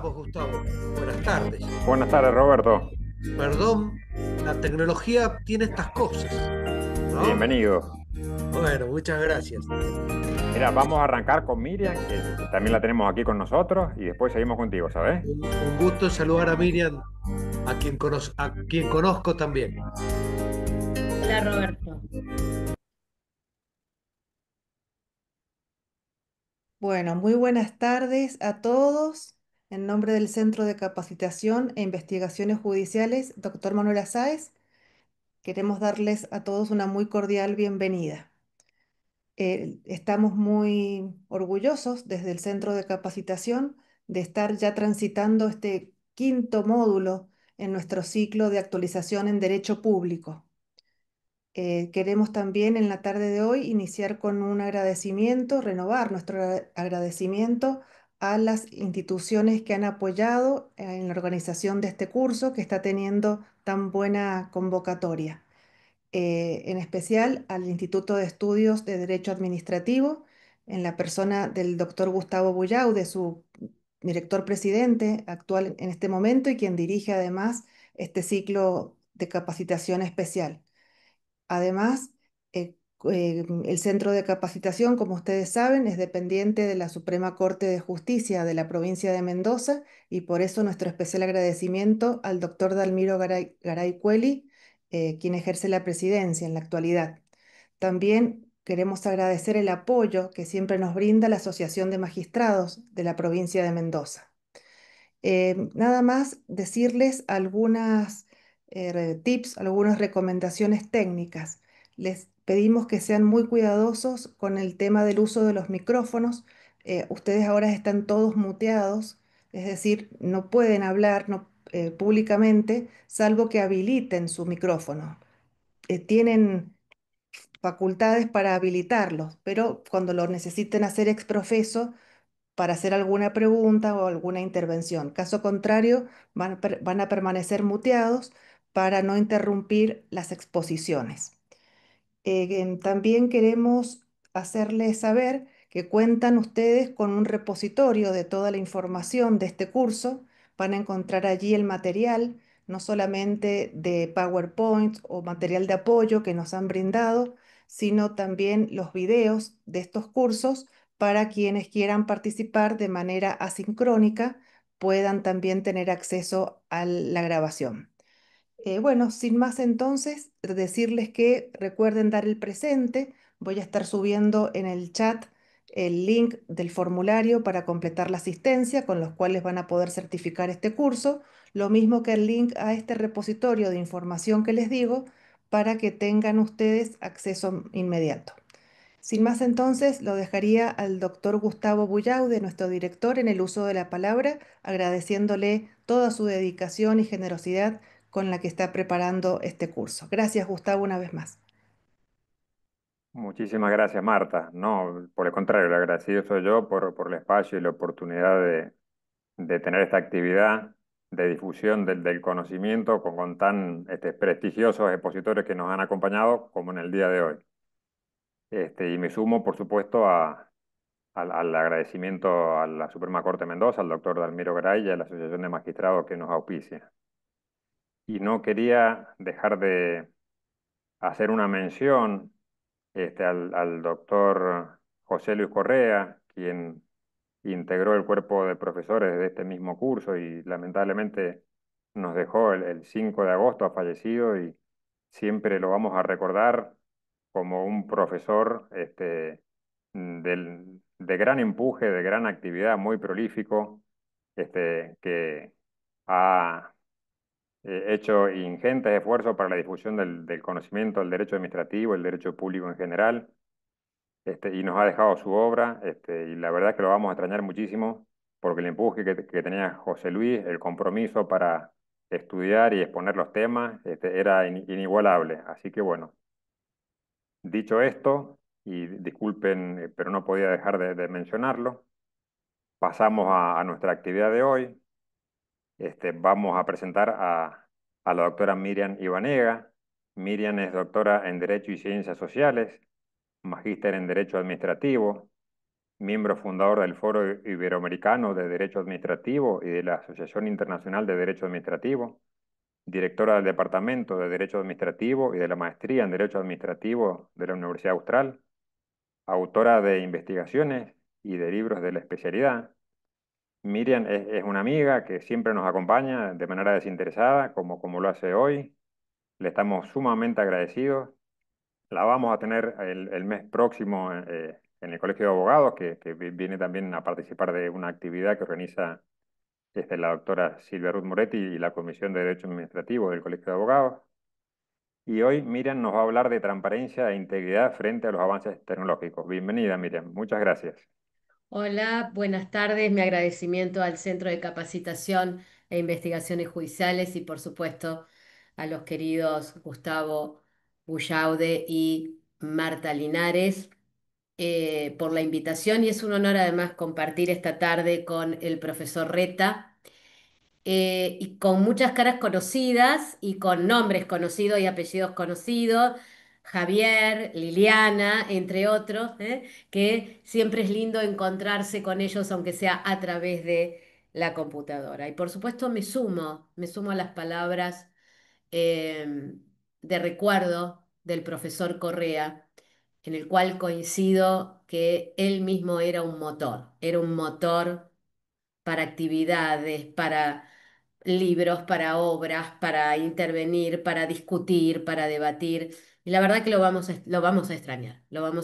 estamos, Gustavo? Buenas tardes. Buenas tardes, Roberto. Perdón, la tecnología tiene estas cosas, ¿no? Bienvenido. Bueno, muchas gracias. Mira, vamos a arrancar con Miriam, que también la tenemos aquí con nosotros, y después seguimos contigo, ¿sabes? Un gusto en saludar a Miriam, a quien conozco también. Hola Roberto. Bueno, muy buenas tardes a todos. En nombre del Centro de Capacitación e Investigaciones Judiciales, doctor Manuel Sáez, queremos darles a todos una muy cordial bienvenida. Estamos muy orgullosos desde el Centro de Capacitación de estar ya transitando este quinto módulo en nuestro ciclo de actualización en Derecho Público. Queremos también en la tarde de hoy iniciar con un agradecimiento, renovar nuestro agradecimiento a las instituciones que han apoyado en la organización de este curso que está teniendo tan buena convocatoria. En especial al Instituto de Estudios de Derecho Administrativo, en la persona del doctor Gustavo Buyau, de su director presidente actual en este momento y quien dirige además este ciclo de capacitación especial. Además, el Centro de Capacitación, como ustedes saben, es dependiente de la Suprema Corte de Justicia de la provincia de Mendoza y por eso nuestro especial agradecimiento al doctor Dalmiro Garay Cueli, quien ejerce la presidencia en la actualidad. También queremos agradecer el apoyo que siempre nos brinda la Asociación de Magistrados de la provincia de Mendoza. Nada más decirles algunas tips, algunas recomendaciones técnicas. Les pedimos que sean muy cuidadosos con el tema del uso de los micrófonos. Ustedes ahora están todos muteados, es decir, no pueden hablar públicamente salvo que habiliten su micrófono. Tienen facultades para habilitarlos, pero cuando lo necesiten hacer exprofeso, para hacer alguna pregunta o alguna intervención. Caso contrario, van a permanecer muteados para no interrumpir las exposiciones. También queremos hacerles saber que cuentan ustedes con un repositorio de toda la información de este curso. Van a encontrar allí el material, no solamente de PowerPoint o material de apoyo que nos han brindado, sino también los videos de estos cursos para quienes quieran participar de manera asincrónica, puedan también tener acceso a la grabación. Bueno, sin más entonces, decirles que recuerden dar el presente. Voy a estar subiendo en el chat el link del formulario para completar la asistencia, con los cuales van a poder certificar este curso, lo mismo que el link a este repositorio de información que les digo, para que tengan ustedes acceso inmediato. Sin más entonces, lo dejaría al doctor Gustavo Buyaude, nuestro director, en el uso de la palabra, agradeciéndole toda su dedicación y generosidad con la que está preparando este curso. Gracias, Gustavo, una vez más. Muchísimas gracias, Marta. No, por el contrario, el agradecido soy yo por el espacio y la oportunidad de tener esta actividad de difusión del conocimiento con tan prestigiosos expositores que nos han acompañado como en el día de hoy. Y me sumo, por supuesto, al agradecimiento a la Suprema Corte de Mendoza, al doctor Dalmiro Garay y a la Asociación de Magistrados que nos auspicia. Y no quería dejar de hacer una mención al doctor José Luis Correa, quien integró el cuerpo de profesores de este mismo curso y lamentablemente nos dejó el 5 de agosto, ha fallecido y siempre lo vamos a recordar como un profesor de gran empuje, de gran actividad, muy prolífico, que ha hecho ingentes esfuerzos para la difusión del conocimiento del derecho administrativo, el derecho público en general, y nos ha dejado su obra, y la verdad es que lo vamos a extrañar muchísimo, porque el empuje que tenía José Luis, el compromiso para estudiar y exponer los temas, era inigualable. Así que bueno, dicho esto, y disculpen, pero no podía dejar de mencionarlo, pasamos a nuestra actividad de hoy. Vamos a presentar a la doctora Miriam Ibanega. Miriam es doctora en Derecho y Ciencias Sociales, magíster en Derecho Administrativo, miembro fundador del Foro Iberoamericano de Derecho Administrativo y de la Asociación Internacional de Derecho Administrativo, directora del Departamento de Derecho Administrativo y de la Maestría en Derecho Administrativo de la Universidad Austral, autora de investigaciones y de libros de la especialidad. Miriam es una amiga que siempre nos acompaña de manera desinteresada, como lo hace hoy. Le estamos sumamente agradecidos. La vamos a tener el mes próximo en el Colegio de Abogados, que viene también a participar de una actividad que organiza la doctora Silvia Ruth Moretti y la Comisión de Derecho Administrativo del Colegio de Abogados. Y hoy Miriam nos va a hablar de transparencia e integridad frente a los avances tecnológicos. Bienvenida, Miriam. Muchas gracias. Hola, buenas tardes. Mi agradecimiento al Centro de Capacitación e Investigaciones Judiciales y por supuesto a los queridos Gustavo Bullaude y Marta Linares por la invitación y es un honor además compartir esta tarde con el profesor Reta y con muchas caras conocidas y con nombres conocidos y apellidos conocidos, Javier, Liliana, entre otros, que siempre es lindo encontrarse con ellos, aunque sea a través de la computadora. Y por supuesto me sumo a las palabras eh, de recuerdo del profesor Correa, en el cual coincido que él mismo era un motor para actividades, para libros, para obras, para intervenir, para discutir, para debatir. Y la verdad que lo vamos a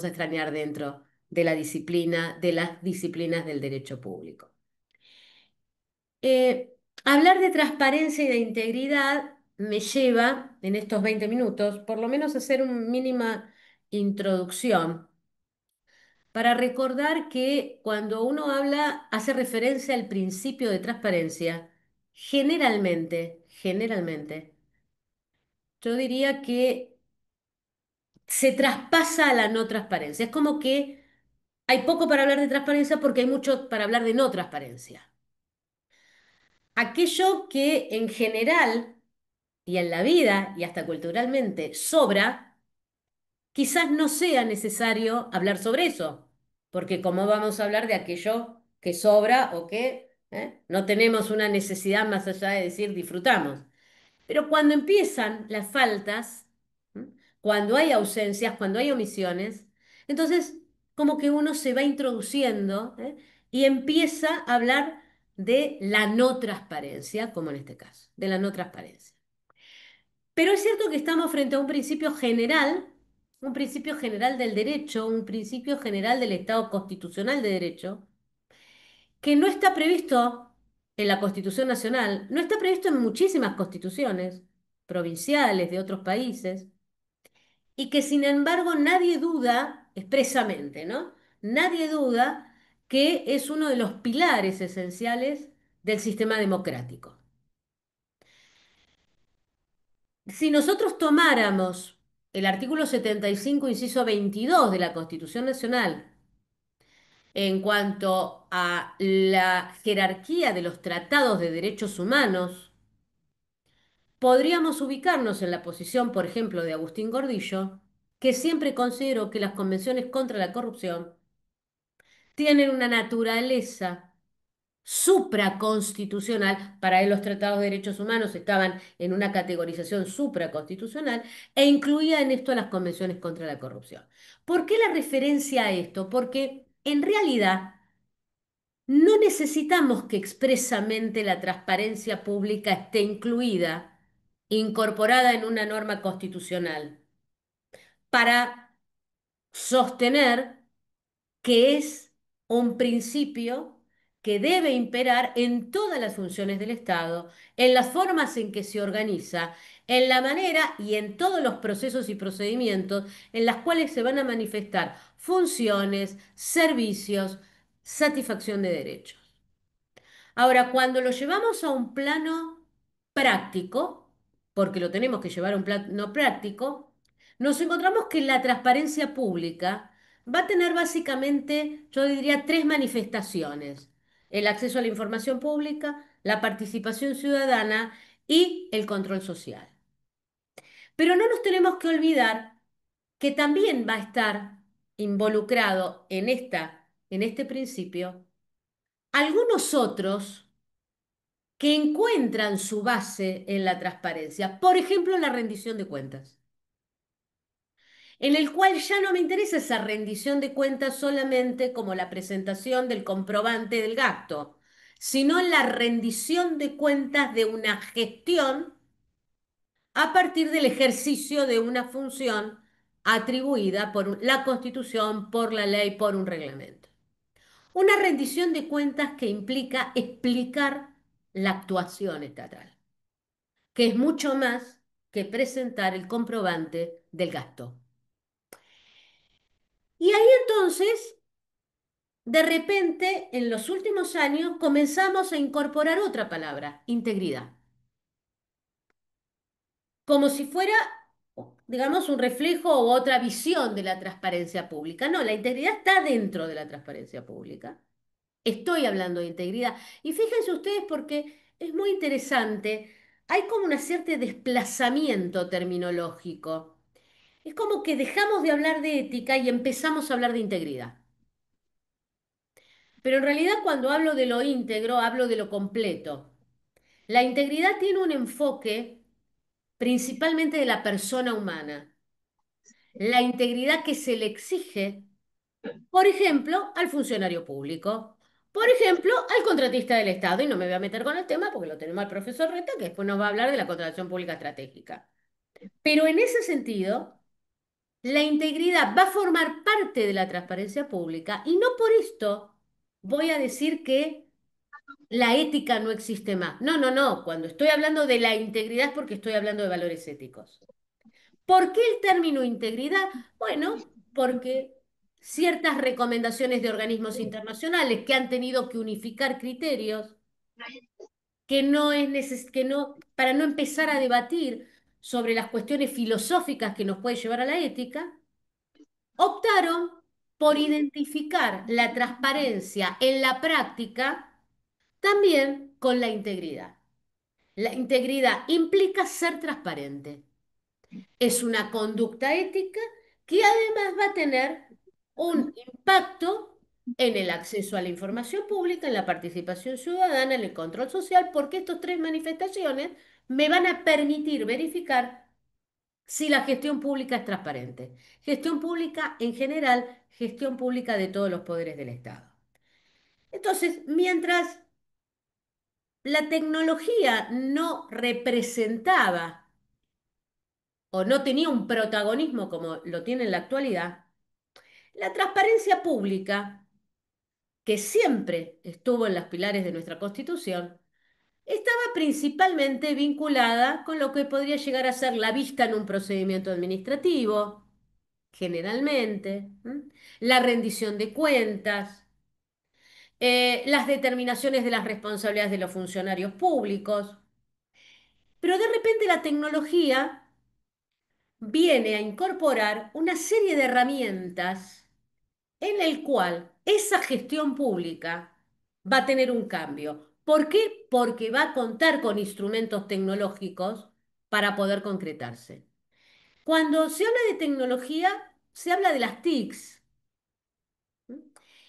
extrañar dentro de la disciplina, de las disciplinas del derecho público. Hablar de transparencia y de integridad me lleva, en estos 20 minutos, por lo menos a hacer una mínima introducción para recordar que cuando uno habla, hace referencia al principio de transparencia, generalmente, yo diría que se traspasa a la no transparencia. Es como que hay poco para hablar de transparencia porque hay mucho para hablar de no transparencia. Aquello que en general y en la vida y hasta culturalmente sobra, quizás no sea necesario hablar sobre eso, porque ¿cómo vamos a hablar de aquello que sobra o que no tenemos una necesidad más allá de decir disfrutamos? Pero cuando empiezan las faltas, ¿m? Cuando hay ausencias, cuando hay omisiones, entonces como que uno se va introduciendo y empieza a hablar de la no transparencia, como en este caso, de la no transparencia. Pero es cierto que estamos frente a un principio general del derecho, un principio general del Estado constitucional de derecho, que no está previsto en la Constitución Nacional, no está previsto en muchísimas constituciones provinciales de otros países, y que sin embargo nadie duda expresamente, ¿no? Nadie duda que es uno de los pilares esenciales del sistema democrático. Si nosotros tomáramos el artículo 75, inciso 22 de la Constitución Nacional en cuanto a la jerarquía de los tratados de derechos humanos, podríamos ubicarnos en la posición, por ejemplo, de Agustín Gordillo, que siempre consideró que las convenciones contra la corrupción tienen una naturaleza supraconstitucional. Para él los tratados de derechos humanos estaban en una categorización supraconstitucional e incluía en esto a las convenciones contra la corrupción. ¿Por qué la referencia a esto? Porque en realidad no necesitamos que expresamente la transparencia pública esté incluida, incorporada en una norma constitucional, para sostener que es un principio que debe imperar en todas las funciones del Estado, en las formas en que se organiza, en la manera y en todos los procesos y procedimientos en las cuales se van a manifestar funciones, servicios, satisfacción de derechos. Ahora, cuando lo llevamos a un plano práctico, porque lo tenemos que llevar a un plano práctico, nos encontramos que la transparencia pública va a tener básicamente, yo diría, tres manifestaciones: el acceso a la información pública, la participación ciudadana y el control social. Pero no nos tenemos que olvidar que también va a estar involucrado en esta en este principio algunos otros que encuentran su base en la transparencia. Por ejemplo, la rendición de cuentas, en el cual ya no me interesa esa rendición de cuentas solamente como la presentación del comprobante del gasto, sino la rendición de cuentas de una gestión a partir del ejercicio de una función atribuida por la Constitución, por la ley, por un reglamento. Una rendición de cuentas que implica explicar la actuación estatal, que es mucho más que presentar el comprobante del gasto. Y ahí entonces, de repente, en los últimos años, comenzamos a incorporar otra palabra, integridad, como si fuera, digamos, un reflejo u otra visión de la transparencia pública. No, la integridad está dentro de la transparencia pública. Estoy hablando de integridad. Y fíjense ustedes porque es muy interesante. Hay como un cierto desplazamiento terminológico. Es como que dejamos de hablar de ética y empezamos a hablar de integridad. Pero en realidad cuando hablo de lo íntegro, hablo de lo completo. La integridad tiene un enfoque principalmente de la persona humana. La integridad que se le exige, por ejemplo, al funcionario público, por ejemplo, al contratista del Estado, y no me voy a meter con el tema porque lo tenemos al profesor Reta, que después nos va a hablar de la contratación pública estratégica. Pero en ese sentido, la integridad va a formar parte de la transparencia pública y no por esto voy a decir que la ética no existe más. No, no, no. Cuando estoy hablando de la integridad es porque estoy hablando de valores éticos. ¿Por qué el término integridad? Bueno, porque ciertas recomendaciones de organismos internacionales que han tenido que unificar criterios, que no es que no, para no empezar a debatir sobre las cuestiones filosóficas que nos puede llevar a la ética, optaron por identificar la transparencia en la práctica también con la integridad. La integridad implica ser transparente. Es una conducta ética que además va a tener un impacto en el acceso a la información pública, en la participación ciudadana, en el control social, porque estas tres manifestaciones me van a permitir verificar si la gestión pública es transparente. Gestión pública en general, gestión pública de todos los poderes del Estado. Entonces, mientras la tecnología no representaba o no tenía un protagonismo como lo tiene en la actualidad, la transparencia pública, que siempre estuvo en los pilares de nuestra Constitución, estaba principalmente vinculada con lo que podría llegar a ser la vista en un procedimiento administrativo, generalmente, la rendición de cuentas, las determinaciones de las responsabilidades de los funcionarios públicos. Pero de repente la tecnología viene a incorporar una serie de herramientas en el cual esa gestión pública va a tener un cambio. ¿Por qué? Porque va a contar con instrumentos tecnológicos para poder concretarse. Cuando se habla de tecnología, se habla de las TICs.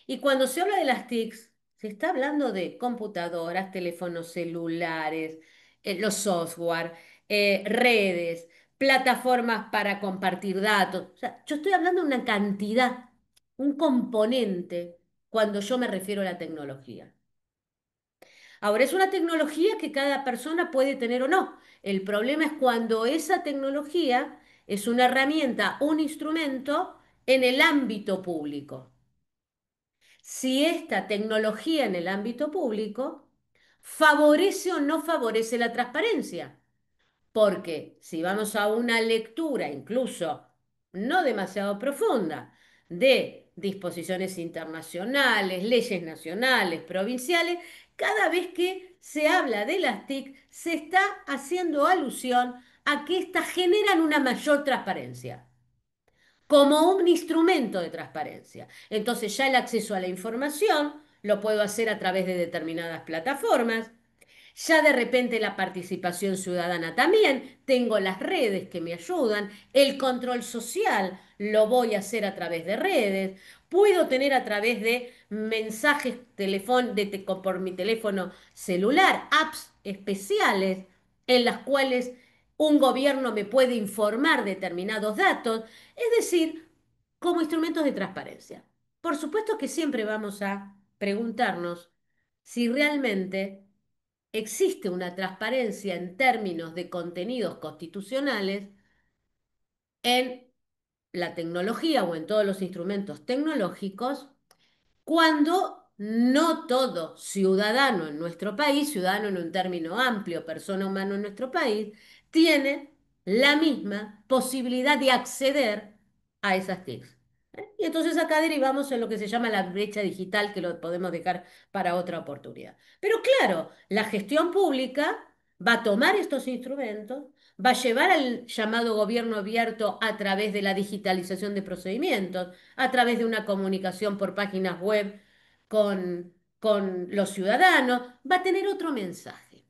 Y cuando se habla de las TICs, se está hablando de computadoras, teléfonos celulares, los software, redes, plataformas para compartir datos. O sea, yo estoy hablando de una cantidad, un componente, cuando yo me refiero a la tecnología. Ahora, es una tecnología que cada persona puede tener o no. El problema es cuando esa tecnología es una herramienta, un instrumento en el ámbito público. Si esta tecnología en el ámbito público favorece o no favorece la transparencia. Porque si vamos a una lectura incluso no demasiado profunda de disposiciones internacionales, leyes nacionales, provinciales, cada vez que se habla de las TIC se está haciendo alusión a que éstas generan una mayor transparencia como un instrumento de transparencia. Entonces ya el acceso a la información lo puedo hacer a través de determinadas plataformas. Ya de repente la participación ciudadana también, tengo las redes que me ayudan, el control social lo voy a hacer a través de redes, puedo tener a través de mensajes por mi teléfono celular, apps especiales en las cuales un gobierno me puede informar determinados datos, es decir, como instrumentos de transparencia. Por supuesto que siempre vamos a preguntarnos si realmente existe una transparencia en términos de contenidos constitucionales en la tecnología o en todos los instrumentos tecnológicos cuando no todo ciudadano en nuestro país, ciudadano en un término amplio, persona humana en nuestro país, tiene la misma posibilidad de acceder a esas TICs. Y entonces acá derivamos en lo que se llama la brecha digital, que lo podemos dejar para otra oportunidad. Pero claro, la gestión pública va a tomar estos instrumentos, va a llevar al llamado gobierno abierto a través de la digitalización de procedimientos, a través de una comunicación por páginas web con los ciudadanos, va a tener otro mensaje.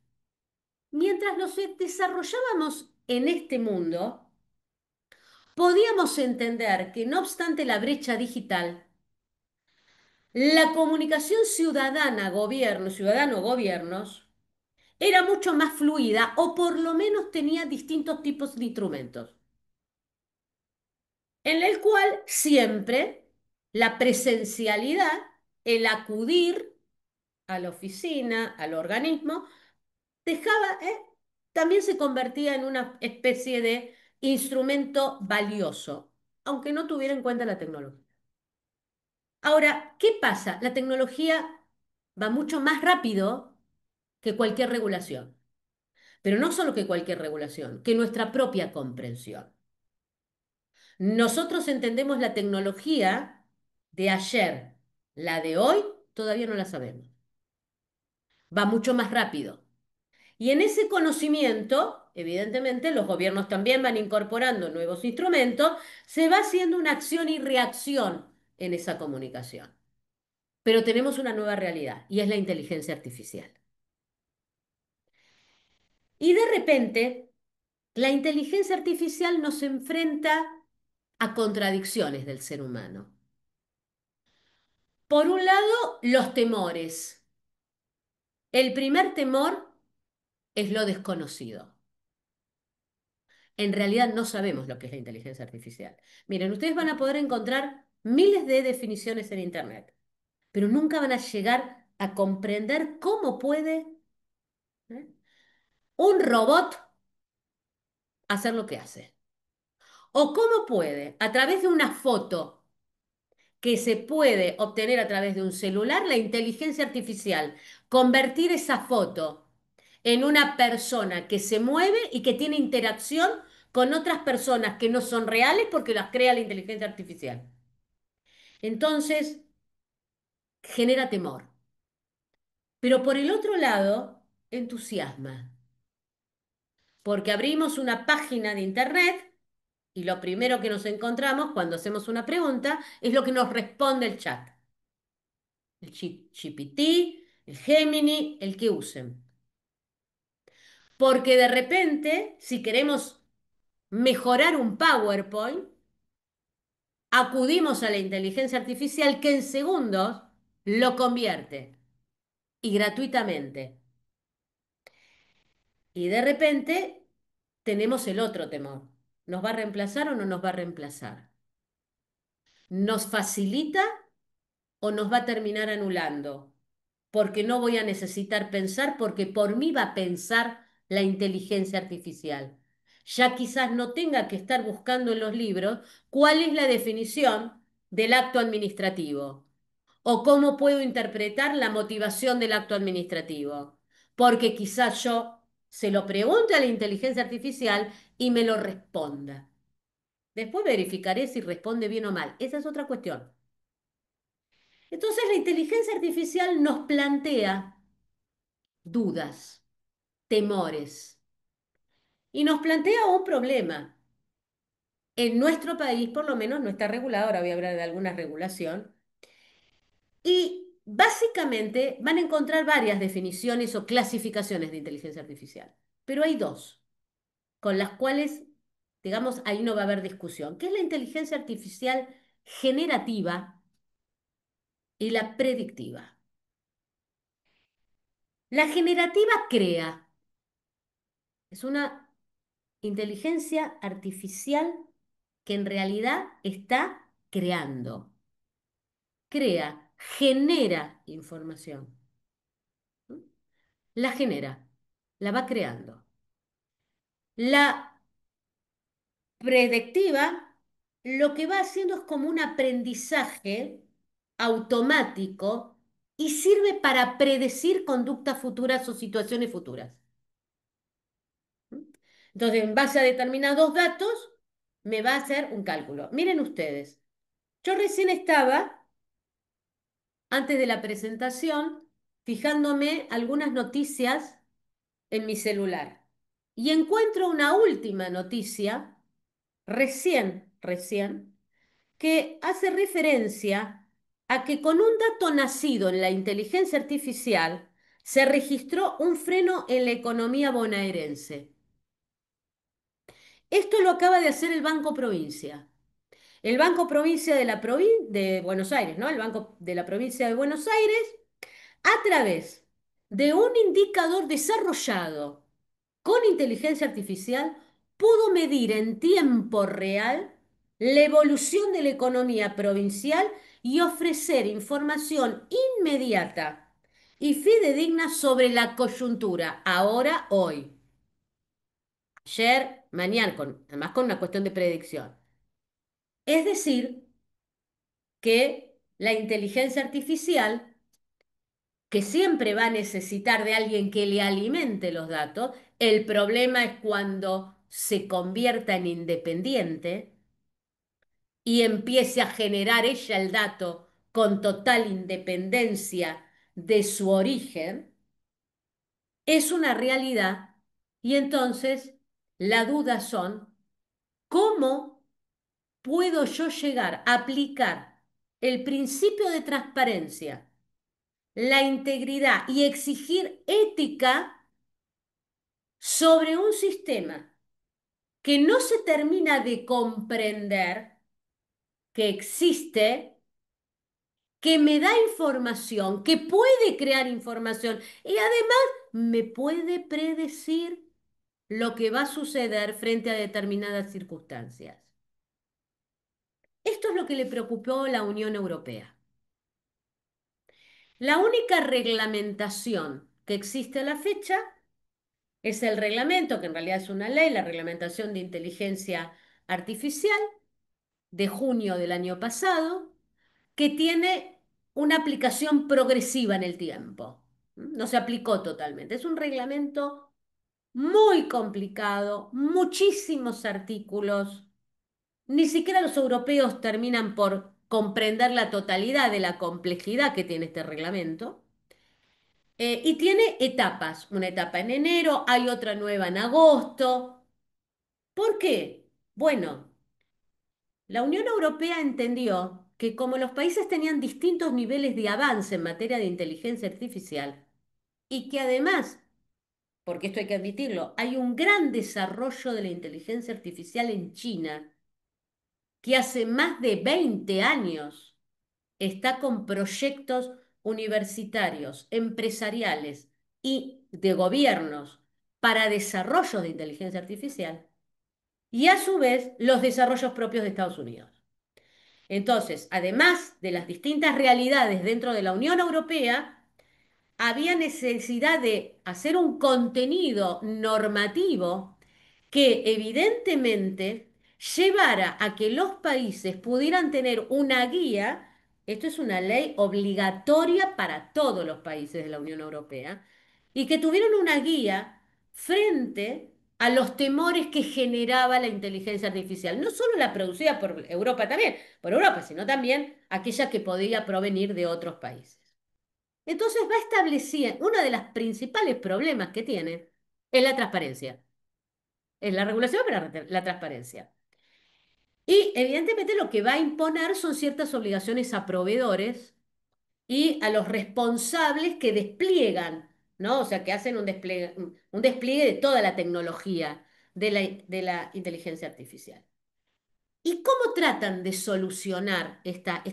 Mientras nos desarrollábamos en este mundo, podíamos entender que no obstante la brecha digital, la comunicación ciudadana-gobierno, ciudadano-gobiernos, era mucho más fluida o por lo menos tenía distintos tipos de instrumentos, en el cual siempre la presencialidad, el acudir a la oficina, al organismo, dejaba, también se convertía en una especie de instrumento valioso, aunque no tuviera en cuenta la tecnología. Ahora, ¿qué pasa? La tecnología va mucho más rápido que cualquier regulación, pero no solo que cualquier regulación, que nuestra propia comprensión. Nosotros entendemos la tecnología de ayer, la de hoy todavía no la sabemos. Va mucho más rápido. Y en ese conocimiento, evidentemente, los gobiernos también van incorporando nuevos instrumentos, se va haciendo una acción y reacción en esa comunicación. Pero tenemos una nueva realidad y es la inteligencia artificial. Y de repente, la inteligencia artificial nos enfrenta a contradicciones del ser humano. Por un lado, los temores. El primer temor es lo desconocido. En realidad no sabemos lo que es la inteligencia artificial. Miren, ustedes van a poder encontrar miles de definiciones en Internet, pero nunca van a llegar a comprender cómo puede, ¿eh?, un robot hacer lo que hace. O cómo puede, a través de una foto que se puede obtener a través de un celular, la inteligencia artificial, convertir esa foto en una persona que se mueve y que tiene interacción con otras personas que no son reales porque las crea la inteligencia artificial. Entonces, genera temor. Pero por el otro lado, entusiasma, porque abrimos una página de internet y lo primero que nos encontramos cuando hacemos una pregunta es lo que nos responde el chat. El GPT, el Gemini, el que usen. Porque de repente, si queremos mejorar un PowerPoint, acudimos a la inteligencia artificial que en segundos lo convierte y gratuitamente. Y de repente tenemos el otro temor. ¿Nos va a reemplazar o no nos va a reemplazar? ¿Nos facilita o nos va a terminar anulando? Porque no voy a necesitar pensar, porque por mí va a pensar la inteligencia artificial. Ya quizás no tenga que estar buscando en los libros cuál es la definición del acto administrativo o cómo puedo interpretar la motivación del acto administrativo, porque quizás yo se lo pregunte a la inteligencia artificial y me lo responda. Después verificaré si responde bien o mal. Esa es otra cuestión. Entonces la inteligencia artificial nos plantea dudas, temores, y nos plantea un problema. En nuestro país, por lo menos, no está regulado, ahora voy a hablar de alguna regulación, y básicamente van a encontrar varias definiciones o clasificaciones de inteligencia artificial, pero hay dos con las cuales, digamos, ahí no va a haber discusión, que es la inteligencia artificial generativa y la predictiva. La generativa crea, es una inteligencia artificial que en realidad está creando, crea, genera información. ¿Mm? La genera, la va creando. La predictiva lo que va haciendo es como un aprendizaje automático y sirve para predecir conductas futuras o situaciones futuras. ¿Mm? Entonces, en base a determinados datos, me va a hacer un cálculo. Miren ustedes, yo recién estaba, antes de la presentación, fijándome algunas noticias en mi celular y encuentro una última noticia, recién, que hace referencia a que con un dato nacido en la inteligencia artificial se registró un freno en la economía bonaerense. Esto lo acaba de hacer el Banco Provincia. El Banco Provincia de Buenos Aires, ¿no? El Banco de la Provincia de Buenos Aires, a través de un indicador desarrollado con inteligencia artificial, pudo medir en tiempo real la evolución de la economía provincial y ofrecer información inmediata y fidedigna sobre la coyuntura, ahora, hoy, ayer, mañana, además con una cuestión de predicción. Es decir, que la inteligencia artificial, que siempre va a necesitar de alguien que le alimente los datos, el problema es cuando se convierta en independiente y empiece a generar ella el dato con total independencia de su origen, es una realidad y entonces la duda son, ¿cómo puedo yo llegar a aplicar el principio de transparencia, la integridad y exigir ética sobre un sistema que no se termina de comprender que existe, que me da información, que puede crear información y además me puede predecir lo que va a suceder frente a determinadas circunstancias? Esto es lo que le preocupó a la Unión Europea. La única reglamentación que existe a la fecha es el reglamento, que en realidad es una ley, la reglamentación de inteligencia artificial de junio del año pasado, que tiene una aplicación progresiva en el tiempo. No se aplicó totalmente. Es un reglamento muy complicado, muchísimos artículos. Ni siquiera los europeos terminan por comprender la totalidad de la complejidad que tiene este reglamento. Y tiene etapas, una etapa en enero, hay otra nueva en agosto. ¿Por qué? Bueno, la Unión Europea entendió que como los países tenían distintos niveles de avance en materia de inteligencia artificial y que además, porque esto hay que admitirlo, hay un gran desarrollo de la inteligencia artificial en China, que hace más de 20 años está con proyectos universitarios, empresariales y de gobiernos para desarrollos de inteligencia artificial y a su vez los desarrollos propios de Estados Unidos. Entonces, además de las distintas realidades dentro de la Unión Europea, había necesidad de hacer un contenido normativo que evidentemente llevara a que los países pudieran tener una guía. Esto es una ley obligatoria para todos los países de la Unión Europea, y que tuvieran una guía frente a los temores que generaba la inteligencia artificial, no solo la producida por Europa también, por Europa, sino también aquella que podía provenir de otros países. Entonces va estableciendo, uno de los principales problemas que tiene es la transparencia. Es la regulación, pero la transparencia. Y evidentemente lo que va a imponer son ciertas obligaciones a proveedores y a los responsables que despliegan, ¿no? O sea, que hacen un despliegue de toda la tecnología de la inteligencia artificial. ¿Y cómo tratan de solucionar esta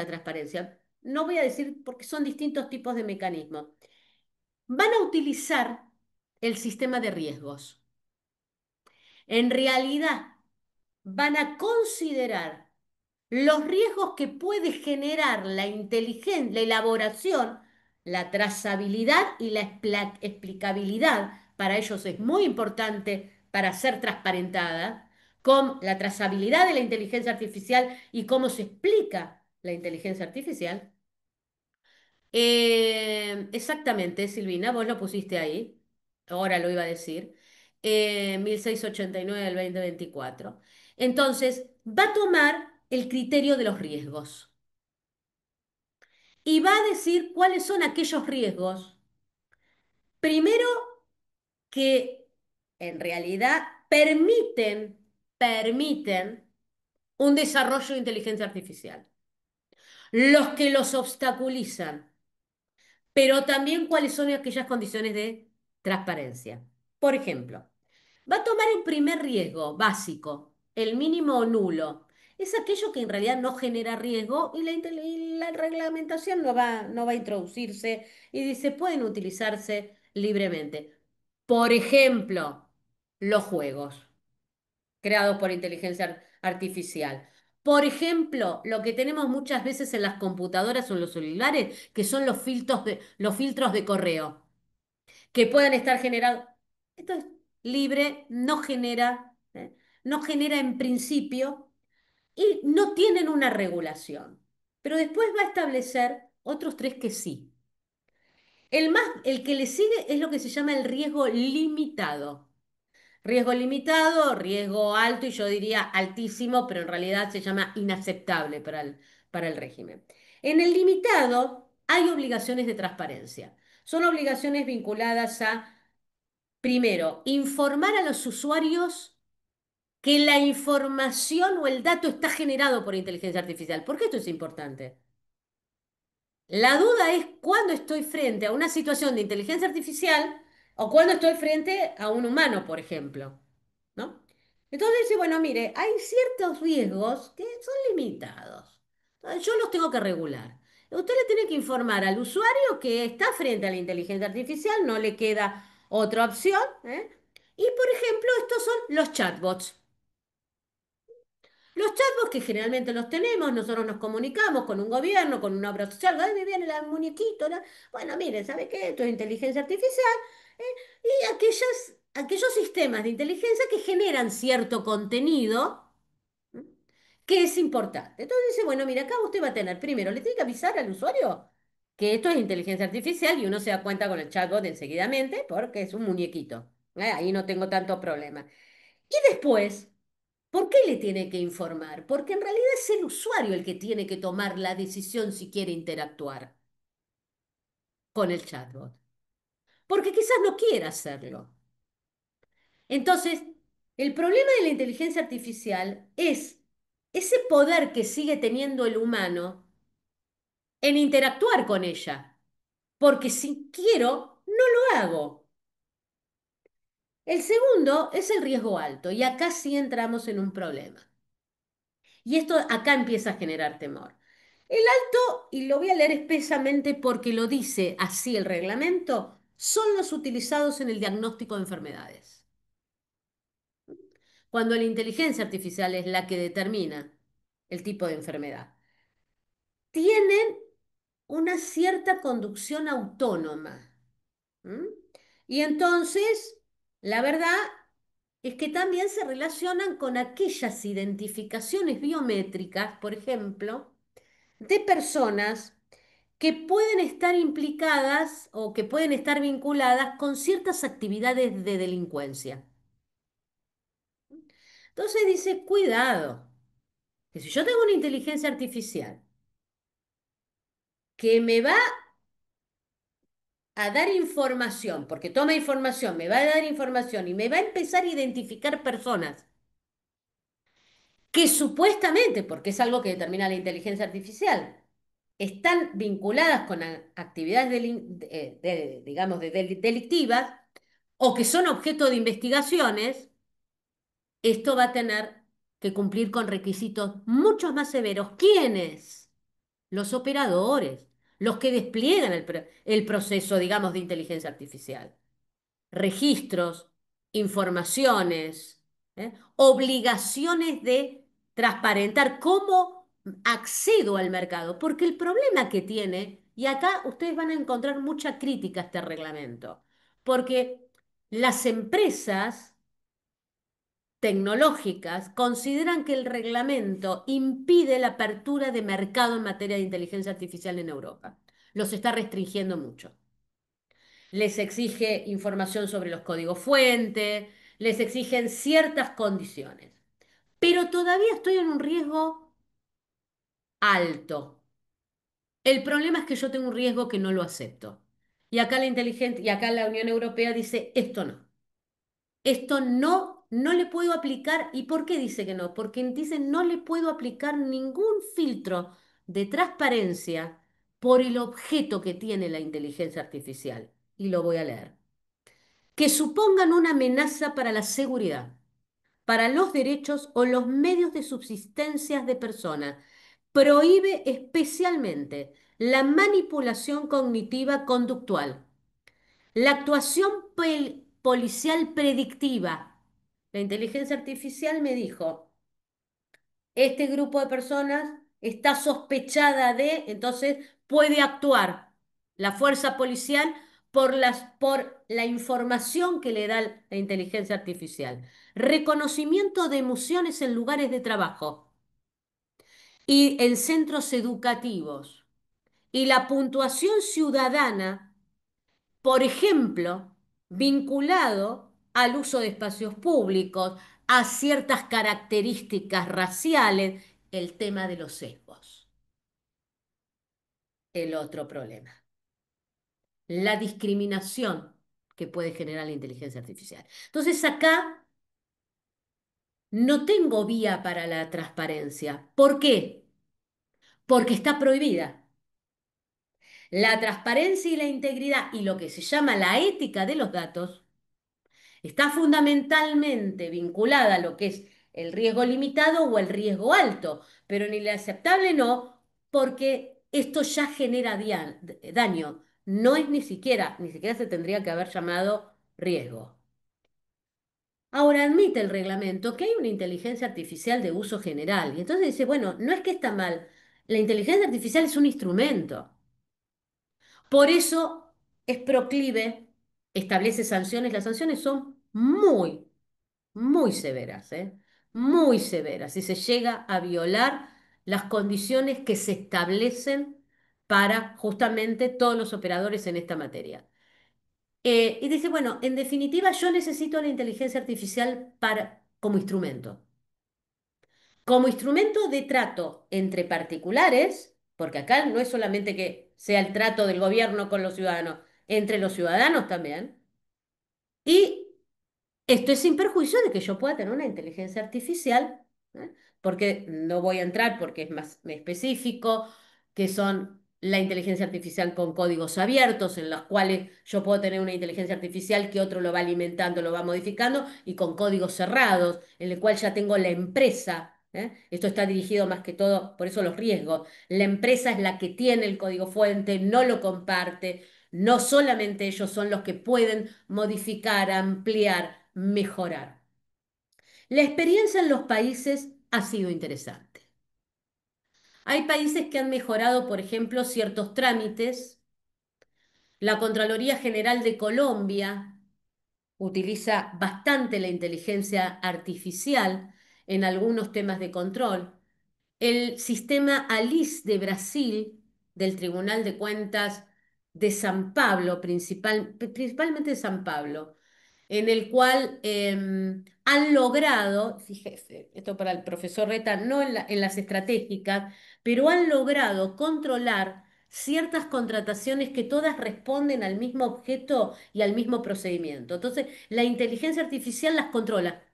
transparencia? No voy a decir porque son distintos tipos de mecanismos. Van a utilizar el sistema de riesgos. En realidad, van a considerar los riesgos que puede generar la inteligencia, la elaboración, la trazabilidad y la explicabilidad. Para ellos es muy importante para ser transparentada, con la trazabilidad de la inteligencia artificial y cómo se explica la inteligencia artificial. Exactamente, Silvina, vos lo pusiste ahí, ahora lo iba a decir, 1689 del 2024. Entonces, va a tomar el criterio de los riesgos y va a decir cuáles son aquellos riesgos, primero que en realidad permiten un desarrollo de inteligencia artificial, los que los obstaculizan, pero también cuáles son aquellas condiciones de transparencia. Por ejemplo, va a tomar el primer riesgo básico, el mínimo o nulo. Es aquello que en realidad no genera riesgo y la reglamentación no va a introducirse y dice, pueden utilizarse libremente. Por ejemplo, los juegos creados por inteligencia artificial. Por ejemplo, lo que tenemos muchas veces en las computadoras o en los celulares, que son los filtros de correo, que puedan estar generados. Esto es libre, no genera en principio y no tienen una regulación. Pero después va a establecer otros tres que sí. El que le sigue es lo que se llama el riesgo limitado. Riesgo limitado, riesgo alto y yo diría altísimo, pero en realidad se llama inaceptable para el régimen. En el limitado hay obligaciones de transparencia. Son obligaciones vinculadas a, primero, informar a los usuarios que la información o el dato está generado por inteligencia artificial. ¿Por qué esto es importante? La duda es cuando estoy frente a una situación de inteligencia artificial o cuando estoy frente a un humano, por ejemplo, ¿no? Entonces dice, bueno, mire, hay ciertos riesgos que son limitados. Entonces, yo los tengo que regular. Usted le tiene que informar al usuario que está frente a la inteligencia artificial, no le queda otra opción, ¿eh? Y, por ejemplo, estos son los chatbots. Los chatbots que generalmente los tenemos, nosotros nos comunicamos con un gobierno, con una obra social, ahí me viene el muñequito, ¿no? Bueno, mire, ¿sabe qué? Esto es inteligencia artificial, ¿eh? Y aquellos sistemas de inteligencia que generan cierto contenido, ¿m? Que es importante. Entonces dice, bueno, mira, acá usted va a tener, primero, le tiene que avisar al usuario que esto es inteligencia artificial y uno se da cuenta con el chatbot enseguidamente porque es un muñequito. Ahí no tengo tanto problema. Y después... ¿Por qué le tiene que informar? Porque en realidad es el usuario el que tiene que tomar la decisión si quiere interactuar con el chatbot. Porque quizás no quiera hacerlo. Entonces, el problema de la inteligencia artificial es ese poder que sigue teniendo el humano en interactuar con ella. Porque si quiero, no lo hago. El segundo es el riesgo alto. Y acá sí entramos en un problema. Y esto acá empieza a generar temor. El alto, y lo voy a leer expresamente porque lo dice así el reglamento, son los utilizados en el diagnóstico de enfermedades. Cuando la inteligencia artificial es la que determina el tipo de enfermedad. Tienen una cierta conducción autónoma. ¿M? Y entonces, la verdad es que también se relacionan con aquellas identificaciones biométricas, por ejemplo, de personas que pueden estar implicadas o que pueden estar vinculadas con ciertas actividades de delincuencia. Entonces dice, cuidado, que si yo tengo una inteligencia artificial que me va a dar información, porque toma información, me va a dar información y me va a empezar a identificar personas que supuestamente, porque es algo que determina la inteligencia artificial, están vinculadas con actividades digamos, delictivas o que son objeto de investigaciones, esto va a tener que cumplir con requisitos mucho más severos. ¿Quiénes? Los operadores, los que despliegan el proceso, digamos, de inteligencia artificial. Registros, informaciones, obligaciones de transparentar cómo accedo al mercado, porque el problema que tiene, y acá ustedes van a encontrar mucha crítica a este reglamento, porque las empresas tecnológicas consideran que el reglamento impide la apertura de mercado en materia de inteligencia artificial en Europa. Los está restringiendo mucho. Les exige información sobre los códigos fuente, les exigen ciertas condiciones. Pero todavía estoy en un riesgo alto. El problema es que yo tengo un riesgo que no lo acepto. Y acá la Unión Europea dice, esto no. Esto no le puedo aplicar. ¿Y por qué dice que no? Porque dice no le puedo aplicar ningún filtro de transparencia por el objeto que tiene la inteligencia artificial. Y lo voy a leer. Que supongan una amenaza para la seguridad, para los derechos o los medios de subsistencia de personas. Prohíbe especialmente la manipulación cognitiva conductual, la actuación policial predictiva. La inteligencia artificial me dijo, este grupo de personas está sospechada de, entonces puede actuar la fuerza policial por la información que le da la inteligencia artificial. Reconocimiento de emociones en lugares de trabajo y en centros educativos. Y la puntuación ciudadana, por ejemplo, vinculado al uso de espacios públicos, a ciertas características raciales, el tema de los sesgos, el otro problema, la discriminación que puede generar la inteligencia artificial. Entonces acá no tengo vía para la transparencia. ¿Por qué? Porque está prohibida. La transparencia y la integridad y lo que se llama la ética de los datos está fundamentalmente vinculada a lo que es el riesgo limitado o el riesgo alto, pero en el aceptable no, porque esto ya genera daño. No es ni siquiera se tendría que haber llamado riesgo. Ahora admite el reglamento que hay una inteligencia artificial de uso general. Y entonces dice, bueno, no es que está mal, la inteligencia artificial es un instrumento. Por eso es proclive, establece sanciones. Las sanciones son muy severas, ¿eh? Muy severas, si se llega a violar las condiciones que se establecen para justamente todos los operadores en esta materia. Y dice, bueno, en definitiva, yo necesito la inteligencia artificial como instrumento de trato entre particulares, porque acá no es solamente que sea el trato del gobierno con los ciudadanos, entre los ciudadanos también, y esto es sin perjuicio de que yo pueda tener una inteligencia artificial, ¿eh? Porque no voy a entrar porque es más específico, que son la inteligencia artificial con códigos abiertos, en los cuales yo puedo tener una inteligencia artificial que otro lo va alimentando, lo va modificando, y con códigos cerrados, en el cual ya tengo la empresa. Esto está dirigido más que todo, por eso los riesgos. La empresa es la que tiene el código fuente, no lo comparte. No solamente ellos son los que pueden modificar, ampliar, mejorar. La experiencia en los países ha sido interesante. Hay países que han mejorado, por ejemplo, ciertos trámites. La Contraloría General de Colombia utiliza bastante la inteligencia artificial en algunos temas de control. El sistema ALICE de Brasil, del Tribunal de Cuentas de San Pablo, principalmente de San Pablo, en el cual han logrado, fíjese, esto para el profesor Reta, no en las estratégicas, pero han logrado controlar ciertas contrataciones que todas responden al mismo objeto y al mismo procedimiento. Entonces, la inteligencia artificial las controla.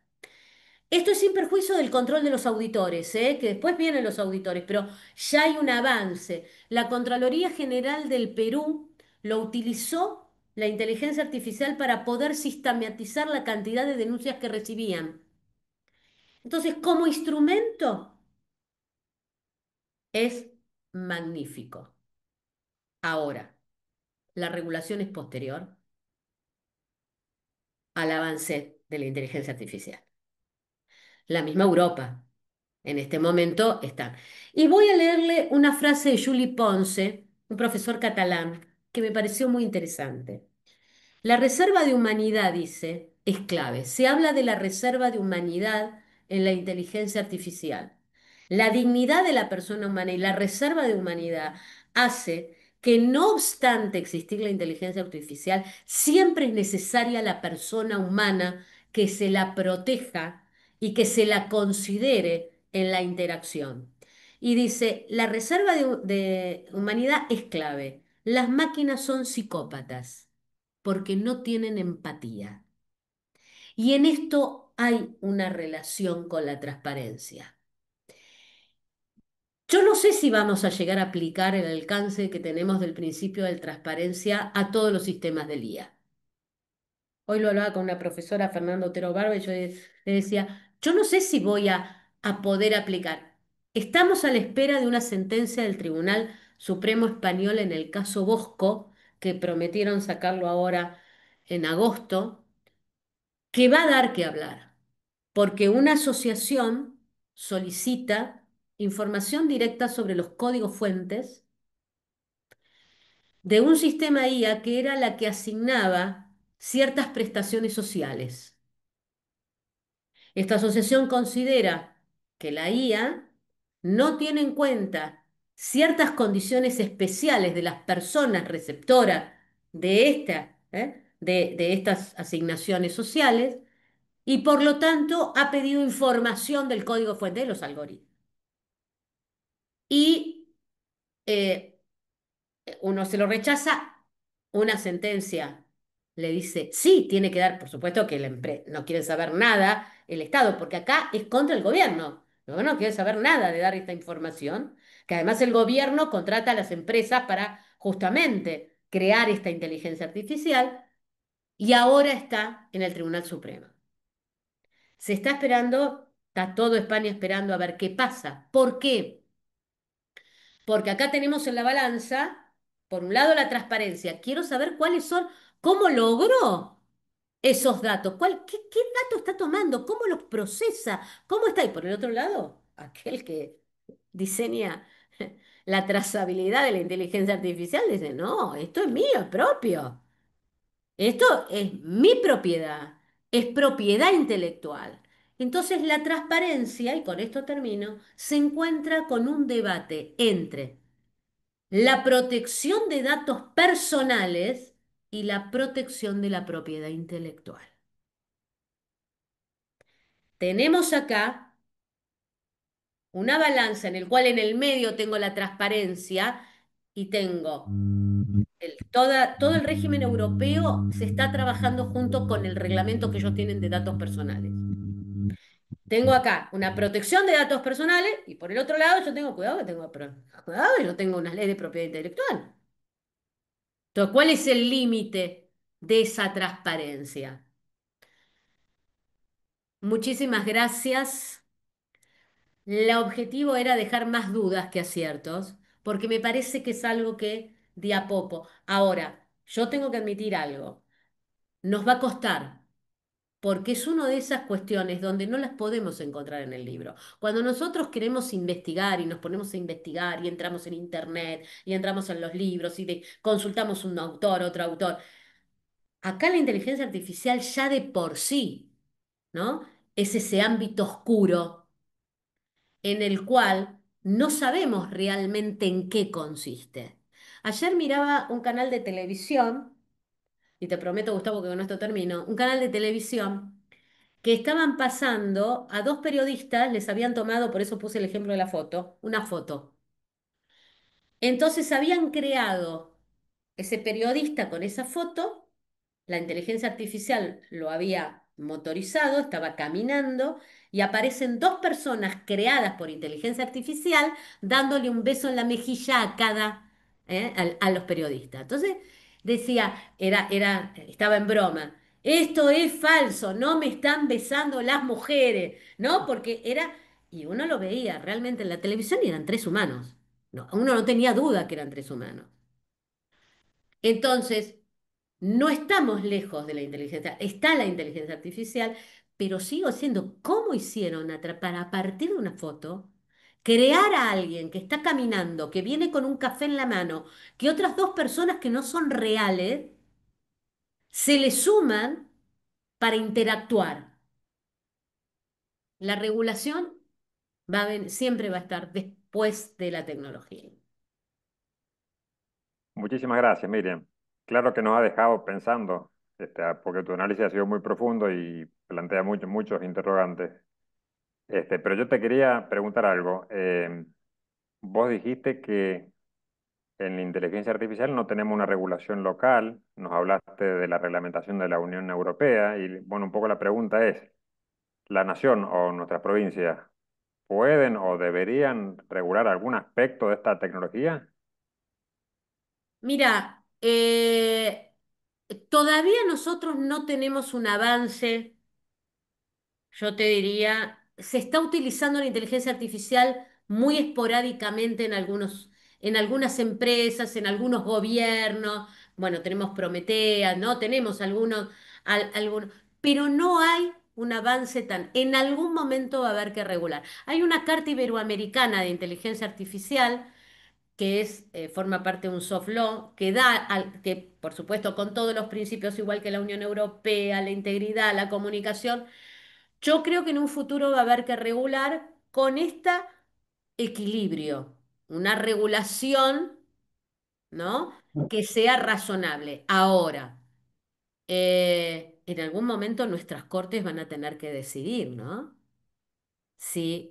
Esto es sin perjuicio del control de los auditores, que después vienen los auditores, pero ya hay un avance. La Contraloría General del Perú lo utilizó la inteligencia artificial para poder sistematizar la cantidad de denuncias que recibían. Entonces, como instrumento, es magnífico. Ahora, la regulación es posterior al avance de la inteligencia artificial. La misma Europa en este momento está. Y voy a leerle una frase de Juli Ponce, un profesor catalán, que me pareció muy interesante. La reserva de humanidad, dice, es clave. Se habla de la reserva de humanidad en la inteligencia artificial. La dignidad de la persona humana y la reserva de humanidad hace que, no obstante existir la inteligencia artificial, siempre es necesaria la persona humana, que se la proteja y que se la considere en la interacción. Y dice, la reserva de humanidad es clave. Las máquinas son psicópatas porque no tienen empatía. Y en esto hay una relación con la transparencia. Yo no sé si vamos a llegar a aplicar el alcance que tenemos del principio de transparencia a todos los sistemas del IA. Hoy lo hablaba con una profesora, Fernando Otero Barba, y yo le decía, yo no sé si voy a poder aplicar. Estamos a la espera de una sentencia del Tribunal Supremo Español en el caso Bosco, que prometieron sacarlo ahora en agosto, que va a dar que hablar, porque una asociación solicita información directa sobre los códigos fuentes de un sistema IA que era la que asignaba ciertas prestaciones sociales. Esta asociación considera que la IA no tiene en cuenta ciertas condiciones especiales de las personas receptoras de estas asignaciones sociales, y por lo tanto ha pedido información del código fuente de los algoritmos. Y eh, uno se lo rechaza, una sentencia le dice, sí, tiene que dar, por supuesto que no quiere saber nada el Estado, porque acá es contra el gobierno. El gobierno no quiere saber nada de dar esta información, que además el gobierno contrata a las empresas para justamente crear esta inteligencia artificial, y ahora está en el Tribunal Supremo. Se está esperando, está todo España esperando a ver qué pasa. ¿Por qué? Porque acá tenemos en la balanza, por un lado, la transparencia. Quiero saber cuáles son, cómo logró esos datos, qué datos está tomando, cómo los procesa, cómo está. Y por el otro lado, aquel que diseña la trazabilidad de la inteligencia artificial dice, no, esto es mío, es propio. Esto es mi propiedad, es propiedad intelectual. Entonces la transparencia, y con esto termino, se encuentra con un debate entre la protección de datos personales y la protección de la propiedad intelectual. Tenemos acá una balanza en el cual en el medio tengo la transparencia y tengo todo el régimen europeo se está trabajando junto con el reglamento que ellos tienen de datos personales. Tengo acá una protección de datos personales y por el otro lado yo tengo cuidado que yo tengo una ley de propiedad intelectual. Entonces, ¿cuál es el límite de esa transparencia? Muchísimas gracias. El objetivo era dejar más dudas que aciertos, porque me parece que es algo que de a poco. Ahora, yo tengo que admitir algo. Nos va a costar, porque es una de esas cuestiones donde no las podemos encontrar en el libro. Cuando nosotros queremos investigar y nos ponemos a investigar y entramos en internet y entramos en los libros y consultamos un autor, otro autor, acá la inteligencia artificial ya de por sí, ¿no? Es ese ámbito oscuro en el cual no sabemos realmente en qué consiste. Ayer miraba un canal de televisión, y te prometo, Gustavo, que con esto termino, un canal de televisión que estaban pasando a dos periodistas, les habían tomado, por eso puse el ejemplo de la foto, una foto. Entonces habían creado ese periodista con esa foto, la inteligencia artificial lo había motorizado, estaba caminando y aparecen dos personas creadas por inteligencia artificial dándole un beso en la mejilla a a los periodistas. Entonces decía, estaba en broma. Esto es falso, no me están besando las mujeres, ¿no? Porque y uno lo veía realmente en la televisión y eran tres humanos. No, uno no tenía duda que eran tres humanos. Entonces, no estamos lejos de la inteligencia, está la inteligencia artificial, pero sigo siendo, ¿cómo hicieron para a partir de una foto crear a alguien que está caminando, que viene con un café en la mano, que otras dos personas que no son reales se le suman para interactuar? La regulación siempre va a estar después de la tecnología. Muchísimas gracias, Miriam. Claro que nos ha dejado pensando, porque tu análisis ha sido muy profundo y plantea muchos interrogantes. Pero yo te quería preguntar algo. Vos dijiste que en la inteligencia artificial no tenemos una regulación local, nos hablaste de la reglamentación de la Unión Europea y bueno, un poco la pregunta es, ¿la nación o nuestras provincias pueden o deberían regular algún aspecto de esta tecnología? Mira, todavía nosotros no tenemos un avance. Yo te diría, se está utilizando la inteligencia artificial muy esporádicamente en algunas empresas, en algunos gobiernos. Bueno, tenemos Prometea, ¿no? Tenemos algunos, pero no hay un avance tan. En algún momento va a haber que regular. Hay una Carta Iberoamericana de Inteligencia Artificial que forma parte de un soft law, que por supuesto con todos los principios, igual que la Unión Europea, la integridad, la comunicación. Yo creo que en un futuro va a haber que regular con este equilibrio, una regulación, ¿no? Que sea razonable. Ahora, en algún momento nuestras cortes van a tener que decidir, ¿no? Si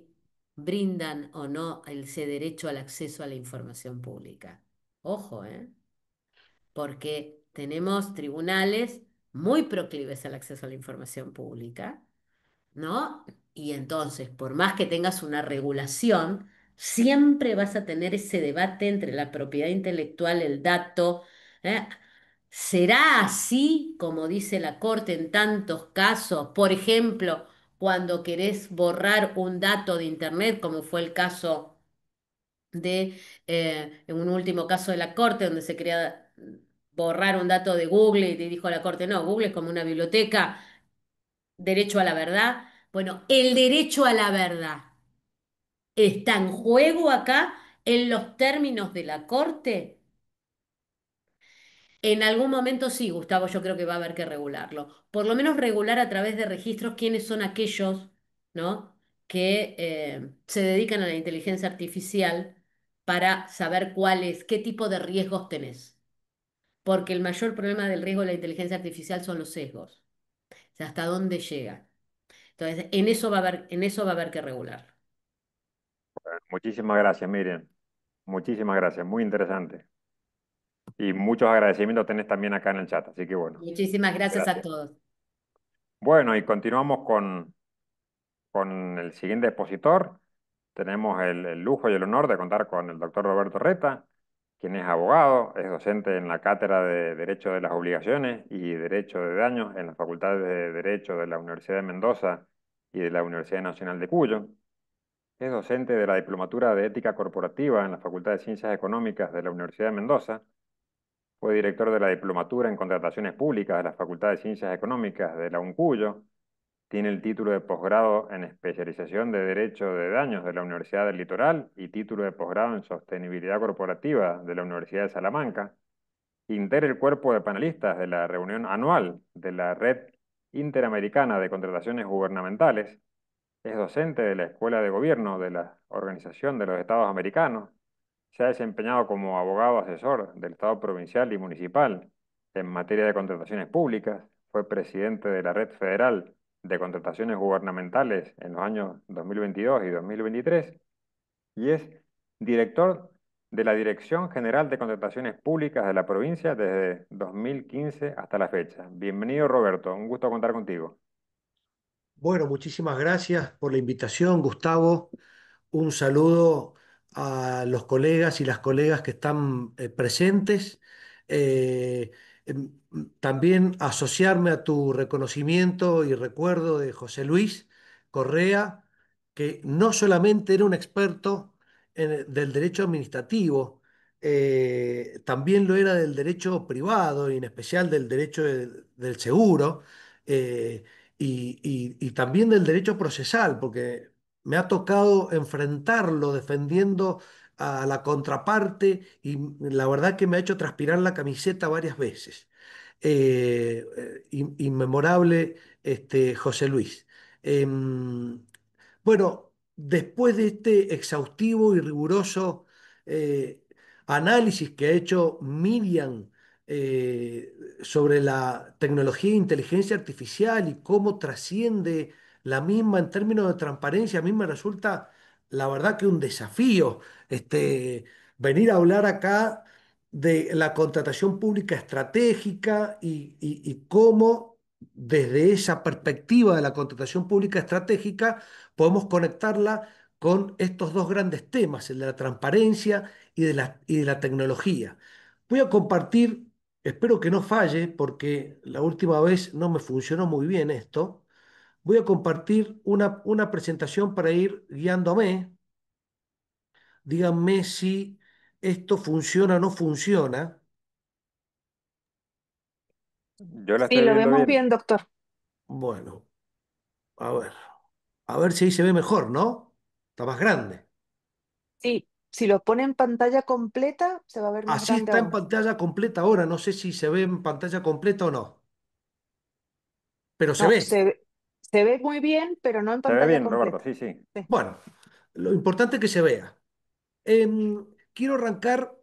brindan o no ese derecho al acceso a la información pública. Ojo, ¿eh? Porque tenemos tribunales muy proclives al acceso a la información pública, ¿no? Y entonces, por más que tengas una regulación, siempre vas a tener ese debate entre la propiedad intelectual, el dato. ¿Eh? ¿Será así como dice la Corte en tantos casos? Por ejemplo, cuando querés borrar un dato de Internet, como fue el caso en un último caso de la Corte, donde se quería borrar un dato de Google y dijo la Corte, no, Google es como una biblioteca, derecho a la verdad. Bueno, el derecho a la verdad está en juego acá en los términos de la Corte. En algún momento sí, Gustavo, yo creo que va a haber que regularlo. Por lo menos regular a través de registros quiénes son aquellos, ¿no? Que se dedican a la inteligencia artificial para saber qué tipo de riesgos tenés. Porque el mayor problema del riesgo de la inteligencia artificial son los sesgos. O sea, hasta dónde llega. Entonces, en eso va a haber que regular. Muchísimas gracias, Miriam. Muchísimas gracias, muy interesante. Y muchos agradecimientos tenés también acá en el chat, así que bueno, Muchísimas gracias a gracias. todos. Bueno, y continuamos con el siguiente expositor. Tenemos el lujo y el honor de contar con el doctor Roberto Reta, quien es abogado, es docente en la Cátedra de Derecho de las Obligaciones y Derecho de Daños en las Facultades de Derecho de la Universidad de Mendoza y de la Universidad Nacional de Cuyo. Es docente de la Diplomatura de Ética Corporativa en la Facultad de Ciencias Económicas de la Universidad de Mendoza. Fue director de la Diplomatura en Contrataciones Públicas de la Facultad de Ciencias Económicas de la UNCUYO. Tiene el título de posgrado en especialización de Derecho de Daños de la Universidad del Litoral y título de posgrado en Sostenibilidad Corporativa de la Universidad de Salamanca. Integra el cuerpo de panelistas de la reunión anual de la Red Interamericana de Contrataciones Gubernamentales. Es docente de la Escuela de Gobierno de la Organización de los Estados Americanos. Se ha desempeñado como abogado asesor del Estado provincial y municipal en materia de contrataciones públicas. Fue presidente de la Red Federal de Contrataciones Gubernamentales en los años 2022 y 2023 y es director de la Dirección General de Contrataciones Públicas de la provincia desde 2015 hasta la fecha. Bienvenido, Roberto. Un gusto contar contigo. Bueno, muchísimas gracias por la invitación, Gustavo. Un saludo a los colegas y las colegas que están presentes. Eh, También asociarme a tu reconocimiento y recuerdo de José Luis Correa, que no solamente era un experto del derecho administrativo, también lo era del derecho privado y en especial del derecho del seguro. eh, y también del derecho procesal, porque me ha tocado enfrentarlo defendiendo a la contraparte y la verdad que me ha hecho transpirar la camiseta varias veces. Inmemorable José Luis. Bueno, después de este exhaustivo y riguroso eh, análisis que ha hecho Miriam sobre la tecnología de inteligencia artificial y cómo trasciende la misma en términos de transparencia, a mí me resulta, la verdad, que un desafío venir a hablar acá de la contratación pública estratégica y cómo desde esa perspectiva de la contratación pública estratégica podemos conectarla con estos dos grandes temas, el de la transparencia y de la tecnología. Voy a compartir, espero que no falle, porque la última vez no me funcionó muy bien esto. Voy a compartir una presentación para ir guiándome. Díganme si esto funciona o no funciona. Yo la Sí, estoy lo viendo vemos bien. bien, doctor. Bueno, a ver. A ver si ahí se ve mejor, ¿no? Está más grande. Sí, si lo pone en pantalla completa, se va a ver más Así grande está en aún. pantalla completa ahora. No sé si se ve en pantalla completa o no, pero se No, ve. se ve muy bien, pero no en Se ve pantalla bien, Roberto, completa. sí, sí. Sí. Bueno, lo importante es que se vea. Quiero arrancar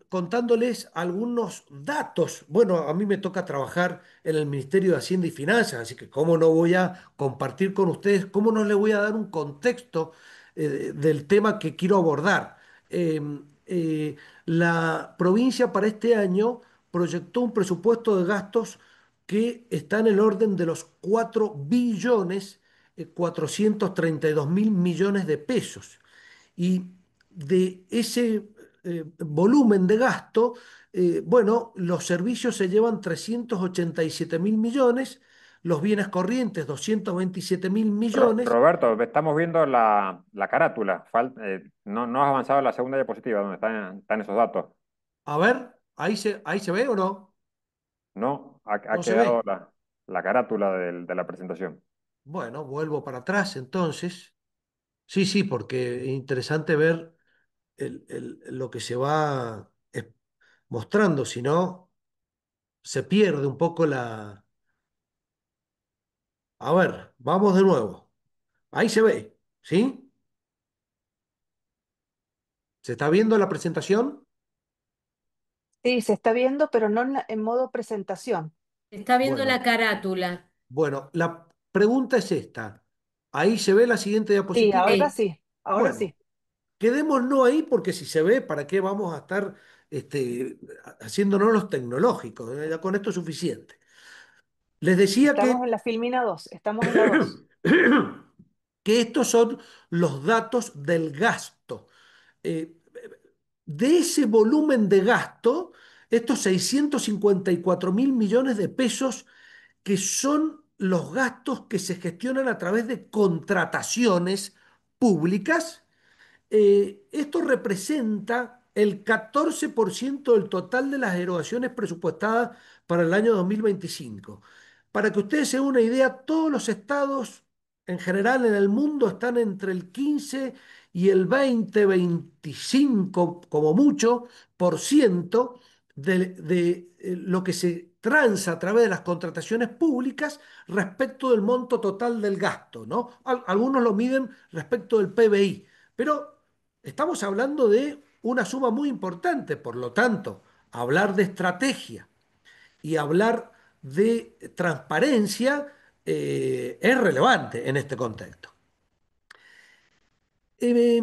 contándoles algunos datos. Bueno, a mí me toca trabajar en el Ministerio de Hacienda y Finanzas, así que cómo no voy a compartir con ustedes, cómo no les voy a dar un contexto del tema que quiero abordar. Em, la provincia para este año proyectó un presupuesto de gastos que está en el orden de los 4.432.000 millones de pesos. Y de ese volumen de gasto, bueno, los servicios se llevan 387.000 millones, los bienes corrientes 227.000 millones. Roberto, estamos viendo la carátula. No, no has avanzado a la segunda diapositiva donde están esos datos. A ver, ahí se ve o no? No, ha No se quedado ve. la carátula de la presentación. Bueno, vuelvo para atrás entonces. Sí, sí, porque es interesante ver lo que se va mostrando, si no, se pierde un poco la... A ver, vamos de nuevo. Ahí se ve, ¿sí? ¿Se está viendo la presentación? Sí, se está viendo, pero no en modo presentación. Se está viendo la Bueno, carátula. bueno, la pregunta es esta. Ahí se ve la siguiente Sí, diapositiva. ahora Sí, sí, ahora Bueno, sí. quedémonos ahí porque si se ve, ¿para qué vamos a estar haciéndonos los tecnológicos? Ya con esto es suficiente. Les decía Estamos que, en la Filmina 2, estamos en la 2. que estos son los datos del gasto. Eh, de ese volumen de gasto, estos 654.000 millones de pesos que son los gastos que se gestionan a través de contrataciones públicas. Esto representa el 14% del total de las erogaciones presupuestadas para el año 2025. Para que ustedes se den una idea, todos los estados en general en el mundo están entre el 15 y el 20-25, como mucho, por ciento de lo que se transa a través de las contrataciones públicas respecto del monto total del gasto, ¿no? Algunos lo miden respecto del PBI, pero estamos hablando de una suma muy importante, por lo tanto, hablar de estrategia y hablar de transparencia es relevante en este contexto. Eh,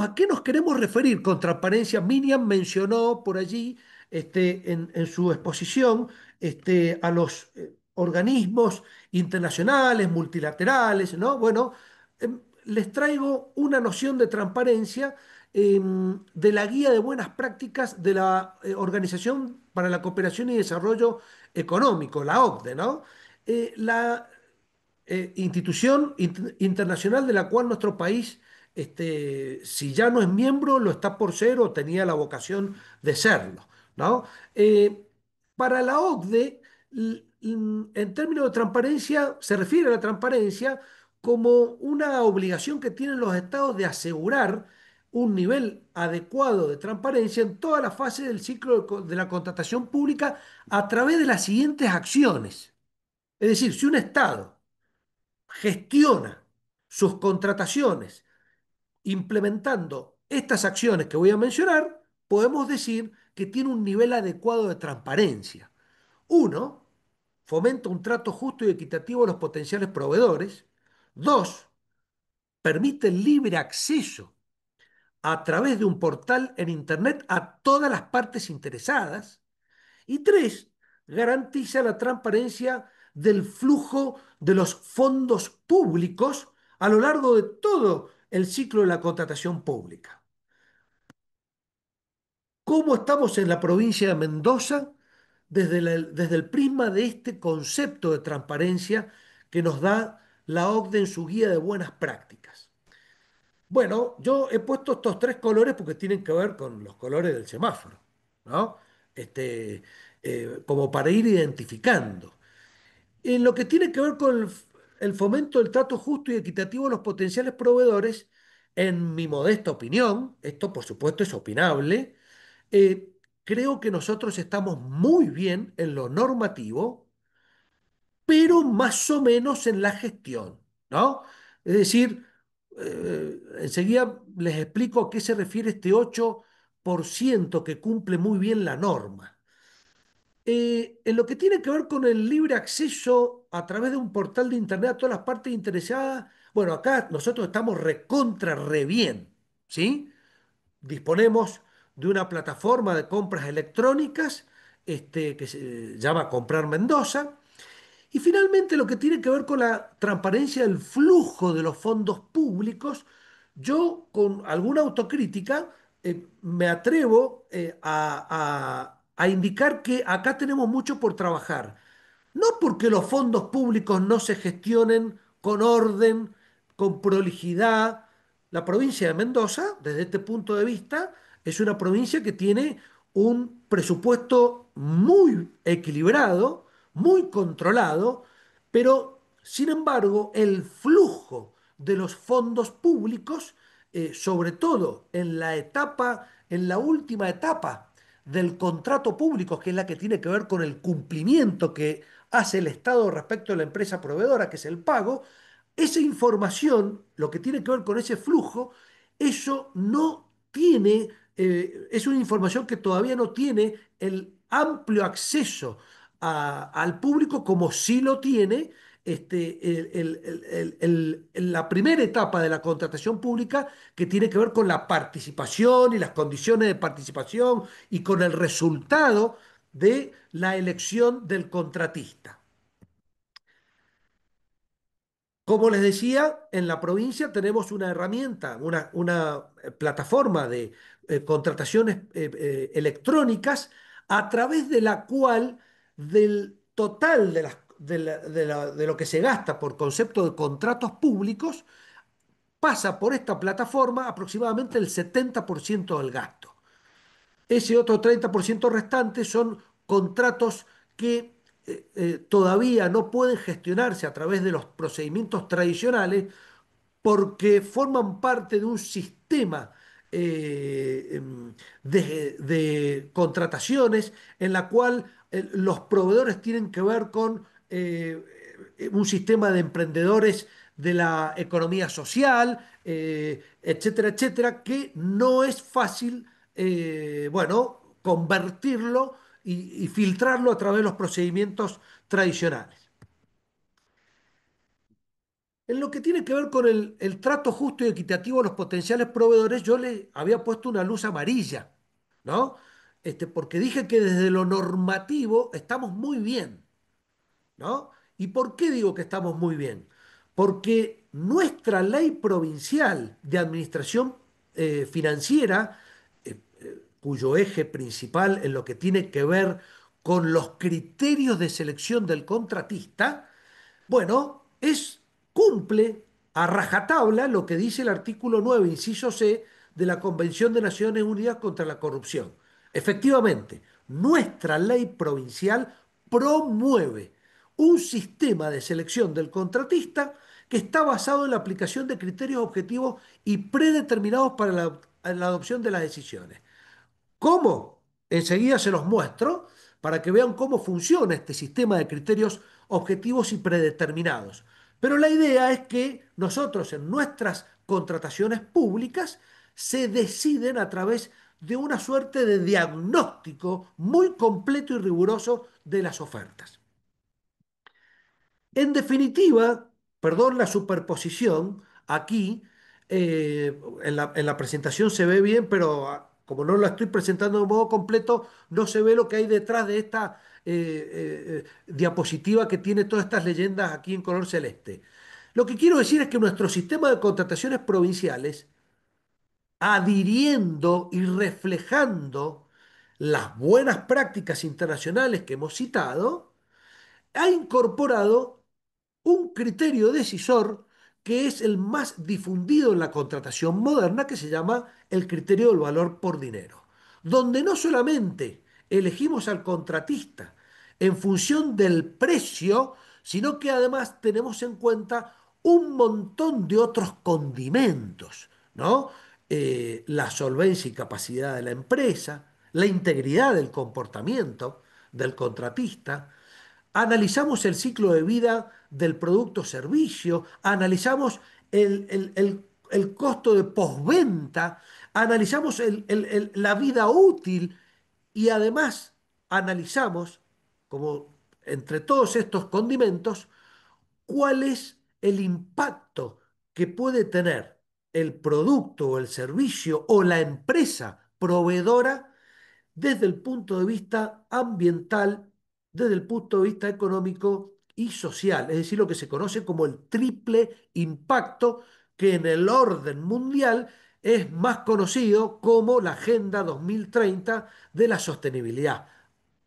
¿A qué nos queremos referir con transparencia? Miriam mencionó por allí en su exposición a los organismos internacionales, multilaterales, ¿no? Bueno, les traigo una noción de transparencia de la guía de buenas prácticas de la Organización para la Cooperación y Desarrollo Económico, la OCDE, ¿no? La institución internacional de la cual nuestro país, si ya no es miembro, lo está por ser o tenía la vocación de serlo, ¿no? Eh, para la OCDE, en términos de transparencia, se refiere a la transparencia como una obligación que tienen los estados de asegurar un nivel adecuado de transparencia en toda la fase del ciclo de la contratación pública a través de las siguientes acciones. Es decir, si un estado gestiona sus contrataciones implementando estas acciones que voy a mencionar, podemos decir que tiene un nivel adecuado de transparencia. Uno, fomenta un trato justo y equitativo a los potenciales proveedores. Dos, permite el libre acceso a través de un portal en Internet a todas las partes interesadas. Y tres, garantiza la transparencia del flujo de los fondos públicos a lo largo de todo el ciclo de la contratación pública. ¿Cómo estamos en la provincia de Mendoza? Desde el prisma de este concepto de transparencia que nos da la OCDE en su guía de buenas prácticas. Bueno, yo he puesto estos tres colores porque tienen que ver con los colores del semáforo, ¿no? Este, como para ir identificando. En lo que tiene que ver con el fomento del trato justo y equitativo de los potenciales proveedores, en mi modesta opinión, esto por supuesto es opinable, creo que nosotros estamos muy bien en lo normativo, pero más o menos en la gestión, ¿no? Es decir, enseguida les explico a qué se refiere este 8% que cumple muy bien la norma. En lo que tiene que ver con el libre acceso a través de un portal de internet a todas las partes interesadas, bueno, acá nosotros estamos recontra re bien, ¿sí? Disponemos de una plataforma de compras electrónicas que se llama Comprar Mendoza. Y finalmente, lo que tiene que ver con la transparencia del flujo de los fondos públicos, yo con alguna autocrítica me atrevo a indicar que acá tenemos mucho por trabajar. No porque los fondos públicos no se gestionen con orden, con prolijidad. La provincia de Mendoza, desde este punto de vista, es una provincia que tiene un presupuesto muy equilibrado, muy controlado, pero sin embargo el flujo de los fondos públicos, sobre todo en la etapa, en la última etapa del contrato público, que es la que tiene que ver con el cumplimiento que hace el Estado respecto a la empresa proveedora, que es el pago, esa información, lo que tiene que ver con ese flujo, eso no tiene, es una información que todavía no tiene el amplio acceso al público como sí lo tiene la primera etapa de la contratación pública que tiene que ver con la participación y las condiciones de participación y con el resultado de la elección del contratista. Como les decía, en la provincia tenemos una herramienta, una plataforma de contrataciones electrónicas a través de la cual del total de lo que se gasta por concepto de contratos públicos, pasa por esta plataforma aproximadamente el 70% del gasto. Ese otro 30% restante son contratos que todavía no pueden gestionarse a través de los procedimientos tradicionales porque forman parte de un sistema de contrataciones en la cual los proveedores tienen que ver con un sistema de emprendedores de la economía social, etcétera, etcétera, que no es fácil, bueno, convertirlo y filtrarlo a través de los procedimientos tradicionales. En lo que tiene que ver con el trato justo y equitativo a los potenciales proveedores, yo le había puesto una luz amarilla, ¿no? Porque dije que desde lo normativo estamos muy bien. ¿no? ¿Y por qué digo que estamos muy bien? Porque nuestra ley provincial de administración financiera, cuyo eje principal en lo que tiene que ver con los criterios de selección del contratista, bueno, cumple a rajatabla lo que dice el artículo 9, inciso C, de la Convención de Naciones Unidas contra la Corrupción. Efectivamente, nuestra ley provincial promueve un sistema de selección del contratista que está basado en la aplicación de criterios objetivos y predeterminados para la adopción de las decisiones. ¿Cómo? Enseguida se los muestro para que vean cómo funciona este sistema de criterios objetivos y predeterminados. Pero la idea es que nosotros en nuestras contrataciones públicas se deciden a través de una suerte de diagnóstico muy completo y riguroso de las ofertas. En definitiva, perdón la superposición, aquí en la presentación se ve bien, pero como no la estoy presentando de modo completo, no se ve lo que hay detrás de esta diapositiva que tiene todas estas leyendas aquí en color celeste. Lo que quiero decir es que nuestro sistema de contrataciones provinciales, adhiriendo y reflejando las buenas prácticas internacionales que hemos citado, ha incorporado un criterio decisor que es el más difundido en la contratación moderna, que se llama el criterio del valor por dinero, donde no solamente elegimos al contratista en función del precio, sino que además tenemos en cuenta un montón de otros condimentos, ¿no? La solvencia y capacidad de la empresa, la integridad del comportamiento del contratista, analizamos el ciclo de vida del producto o servicio, analizamos el costo de postventa, analizamos la vida útil y además analizamos, como entre todos estos condimentos, cuál es el impacto que puede tener el producto o el servicio o la empresa proveedora desde el punto de vista ambiental, desde el punto de vista económico y social, es decir, lo que se conoce como el triple impacto, que en el orden mundial es más conocido como la Agenda 2030 de la sostenibilidad.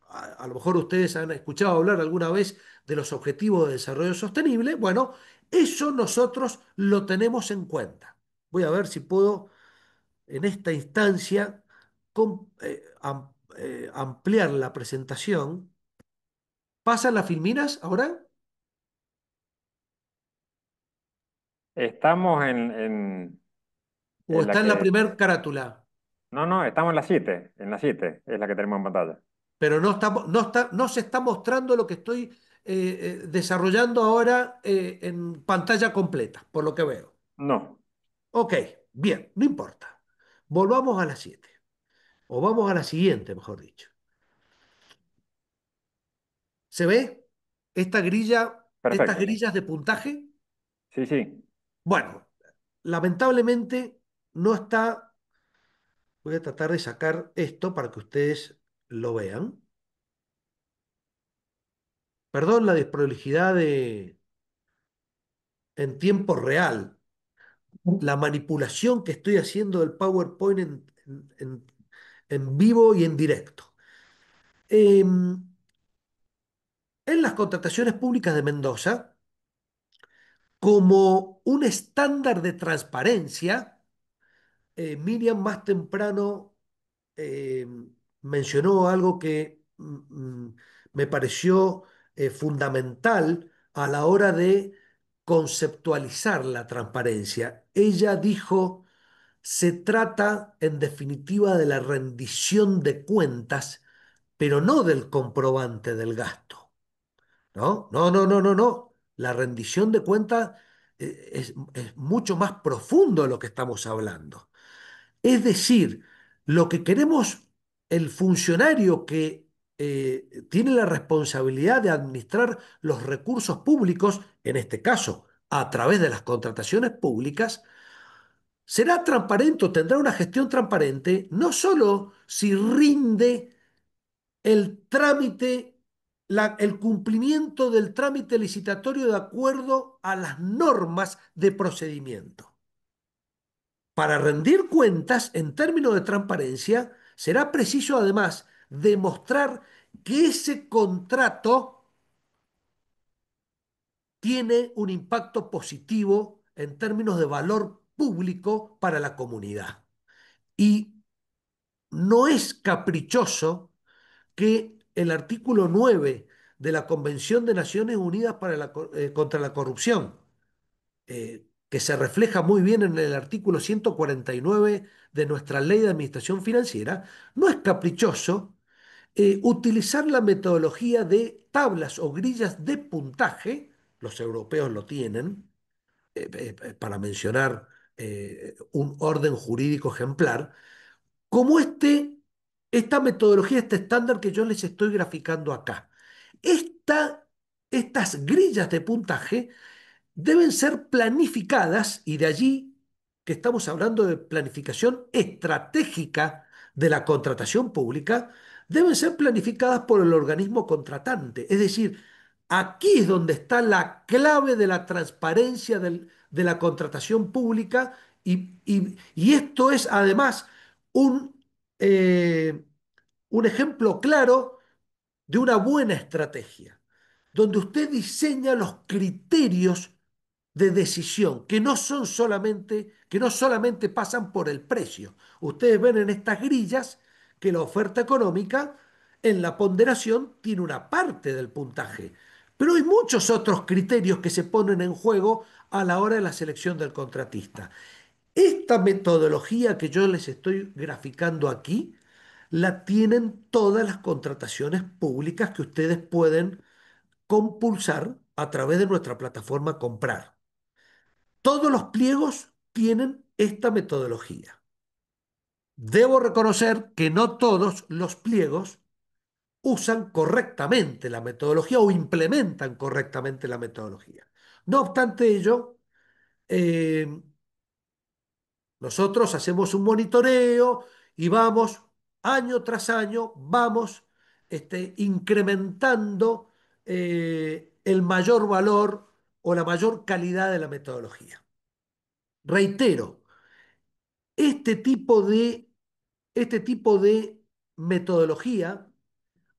A lo mejor ustedes han escuchado hablar alguna vez de los Objetivos de Desarrollo Sostenible. Bueno, eso nosotros lo tenemos en cuenta. Voy a ver si puedo en esta instancia ampliar la presentación. ¿Pasan las filminas ahora? Estamos ¿O en la está en la que... primer carátula? No, no, estamos en la 7 es la que tenemos en pantalla. Pero no se está mostrando lo que estoy desarrollando ahora en pantalla completa, por lo que veo. No, Ok, bien, no importa. Volvamos a la 7. O vamos a la siguiente, mejor dicho. ¿Se ve esta grilla, estas perfecto. grillas de puntaje? Sí, sí. Bueno, lamentablemente no está. Voy a tratar de sacar esto para que ustedes lo vean. Perdón la desprolijidad en tiempo real, la manipulación que estoy haciendo del PowerPoint en vivo y en directo. En las contrataciones públicas de Mendoza, como un estándar de transparencia, Miriam más temprano eh, mencionó algo que me pareció fundamental a la hora de conceptualizar la transparencia. Ella dijo, se trata en definitiva de la rendición de cuentas, pero no del comprobante del gasto. ¿No? No, no, no, no, no. La rendición de cuentas es mucho más profundo de lo que estamos hablando. Es decir, lo que queremos, el funcionario que tiene la responsabilidad de administrar los recursos públicos, en este caso a través de las contrataciones públicas, será transparente o tendrá una gestión transparente, no solo si rinde el trámite el cumplimiento del trámite licitatorio de acuerdo a las normas de procedimiento. Para rendir cuentas en términos de transparencia, será preciso además demostrar que ese contrato tiene un impacto positivo en términos de valor público para la comunidad. Y no es caprichoso que el artículo 9 de la Convención de Naciones Unidas contra la Corrupción, que se refleja muy bien en el artículo 149 de nuestra Ley de Administración Financiera, no es caprichoso utilizar la metodología de tablas o grillas de puntaje, los europeos lo tienen, para mencionar un orden jurídico ejemplar, como esta metodología, este estándar que yo les estoy graficando acá. Esta, estas grillas de puntaje deben ser planificadas, y de allí que estamos hablando de planificación estratégica de la contratación pública, deben ser planificadas por el organismo contratante. Es decir, aquí es donde está la clave de la transparencia de la contratación pública, y esto es además un, eh, un ejemplo claro de una buena estrategia, donde usted diseña los criterios de decisión, que no solamente pasan por el precio. Ustedes ven en estas grillas que la oferta económica en la ponderación tiene una parte del puntaje, pero hay muchos otros criterios que se ponen en juego a la hora de la selección del contratista. Esta metodología que yo les estoy graficando aquí, la tienen todas las contrataciones públicas que ustedes pueden compulsar a través de nuestra plataforma Comprar. Todos los pliegos tienen esta metodología. Debo reconocer que no todos los pliegos usan correctamente la metodología o implementan correctamente la metodología. No obstante ello, eh, nosotros hacemos un monitoreo y vamos, año tras año, vamos incrementando el mayor valor o la mayor calidad de la metodología. Reitero, este tipo de, este tipo de metodología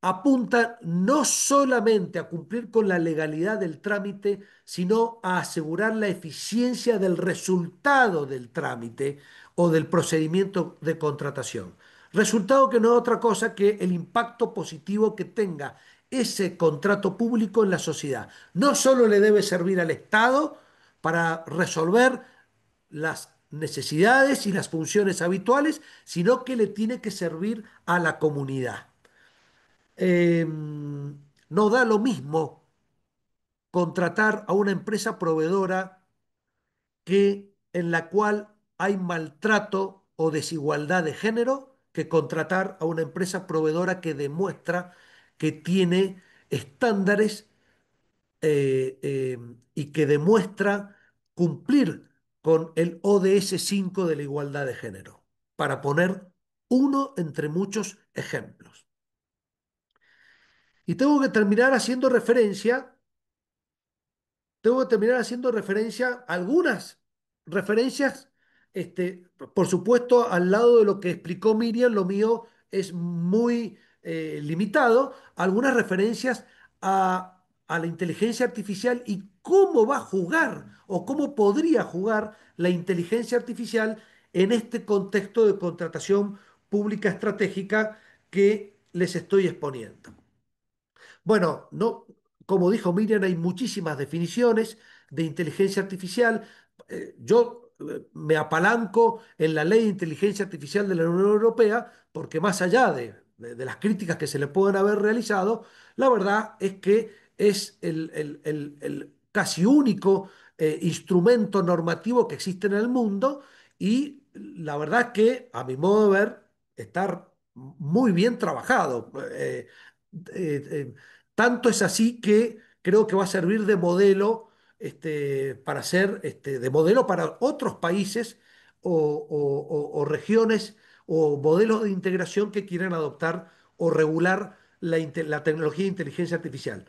apunta no solamente a cumplir con la legalidad del trámite, sino a asegurar la eficiencia del resultado del trámite o del procedimiento de contratación. Resultado que no es otra cosa que el impacto positivo que tenga ese contrato público en la sociedad. No solo le debe servir al Estado para resolver las necesidades y las funciones habituales, sino que le tiene que servir a la comunidad. No da lo mismo contratar a una empresa proveedora en la cual hay maltrato o desigualdad de género que contratar a una empresa proveedora que demuestra que tiene estándares y que demuestra cumplir con el ODS 5 de la igualdad de género, para poner uno entre muchos ejemplos. Y tengo que terminar haciendo referencia a algunas referencias, por supuesto, al lado de lo que explicó Miriam, lo mío es muy limitado, algunas referencias a la inteligencia artificial y cómo va a jugar o cómo podría jugar la inteligencia artificial en este contexto de contratación pública estratégica que les estoy exponiendo. Bueno, no, como dijo Miriam, hay muchísimas definiciones de inteligencia artificial. Yo me apalanco en la ley de inteligencia artificial de la Unión Europea porque más allá de las críticas que se le pueden haber realizado, la verdad es que es el casi único instrumento normativo que existe en el mundo, y la verdad es que, a mi modo de ver, está muy bien trabajado. Eh, Tanto es así que creo que va a servir de modelo, para ser de modelo para otros países o regiones o modelos de integración que quieran adoptar o regular la tecnología de inteligencia artificial.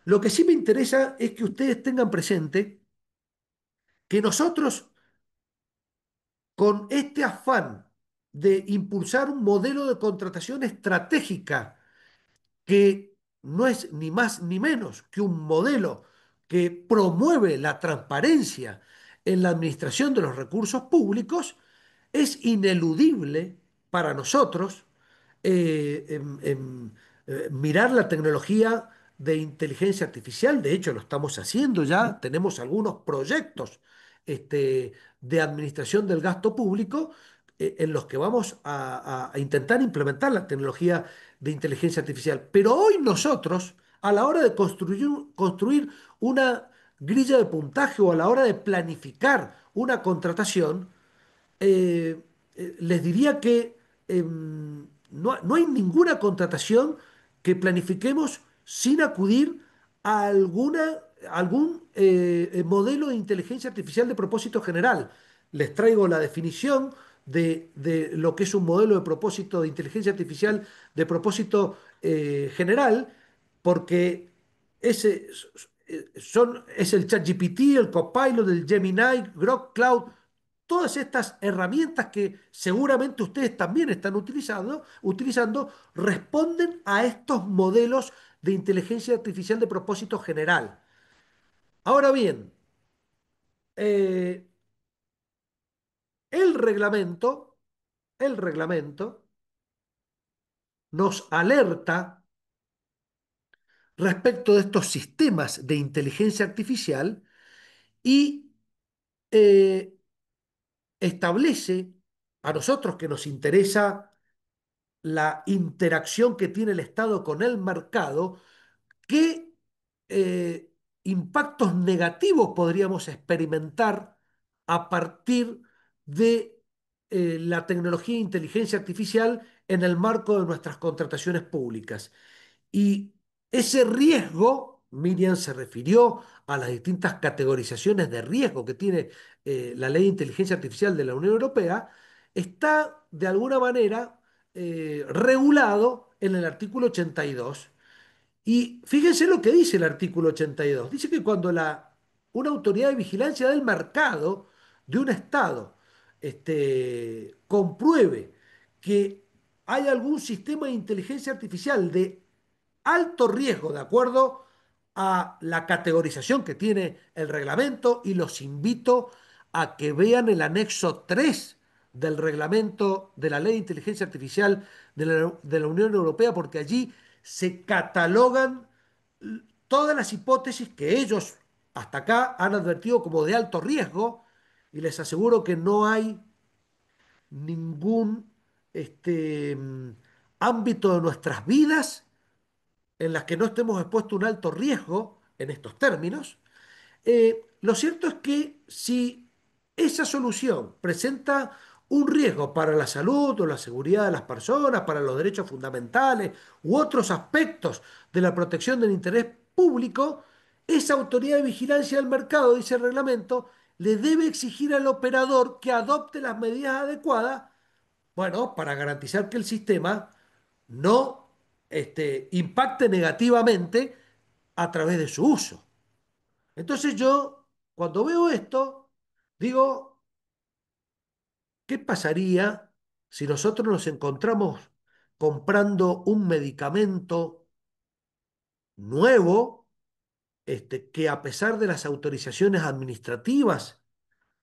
Lo que sí me interesa es que ustedes tengan presente que nosotros, con este afán de impulsar un modelo de contratación estratégica que no es ni más ni menos que un modelo que promueve la transparencia en la administración de los recursos públicos, es ineludible para nosotros mirar la tecnología de inteligencia artificial. De hecho, lo estamos haciendo ya, tenemos algunos proyectos de administración del gasto público en los que vamos a intentar implementar la tecnología de inteligencia artificial. Pero hoy nosotros, a la hora de construir una grilla de puntaje o a la hora de planificar una contratación, eh, les diría que no hay ninguna contratación que planifiquemos sin acudir a algún modelo de inteligencia artificial de propósito general. Les traigo la definición de lo que es un modelo de propósito de inteligencia artificial de propósito general, porque ese es el ChatGPT, el Copilot, el Gemini, Grok Cloud, todas estas herramientas que seguramente ustedes también están utilizando, responden a estos modelos de inteligencia artificial de propósito general. Ahora bien, eh, el reglamento, el reglamento nos alerta respecto de estos sistemas de inteligencia artificial y eh, establece a nosotros que nos interesa la interacción que tiene el Estado con el mercado, qué eh, impactos negativos podríamos experimentar a partir de la tecnología de inteligencia artificial en el marco de nuestras contrataciones públicas. Y ese riesgo, Miriam se refirió a las distintas categorizaciones de riesgo que tiene la Ley de Inteligencia Artificial de la Unión Europea, está de alguna manera regulado en el artículo 82. Y fíjense lo que dice el artículo 82. Dice que cuando una autoridad de vigilancia del mercado de un Estado compruebe que hay algún sistema de inteligencia artificial de alto riesgo, de acuerdo a la categorización que tiene el reglamento, y los invito a que vean el anexo 3 del reglamento de la Ley de Inteligencia Artificial de la Unión Europea, porque allí se catalogan todas las hipótesis que ellos hasta acá han advertido como de alto riesgo, y les aseguro que no hay ningún ámbito de nuestras vidas en las que no estemos expuestos a un alto riesgo en estos términos. Lo cierto es que si esa solución presenta un riesgo para la salud o la seguridad de las personas, para los derechos fundamentales u otros aspectos de la protección del interés público, esa autoridad de vigilancia del mercado, dice el reglamento, le debe exigir al operador que adopte las medidas adecuadas, bueno, para garantizar que el sistema no impacte negativamente a través de su uso. Entonces yo, cuando veo esto, digo, ¿qué pasaría si nosotros nos encontramos comprando un medicamento nuevo, que a pesar de las autorizaciones administrativas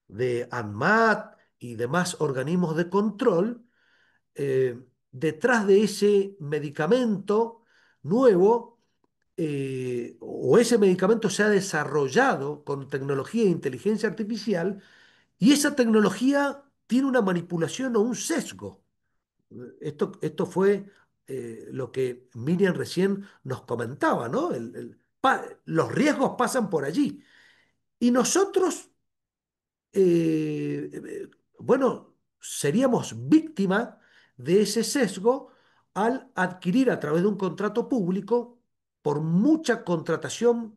de ANMAT y demás organismos de control, detrás de ese medicamento nuevo, o ese medicamento se ha desarrollado con tecnología de inteligencia artificial, y esa tecnología tiene una manipulación o un sesgo? Esto fue lo que Miriam recién nos comentaba, ¿no? Los riesgos pasan por allí. Y nosotros, bueno, seríamos víctima de ese sesgo al adquirir a través de un contrato público, por mucha contratación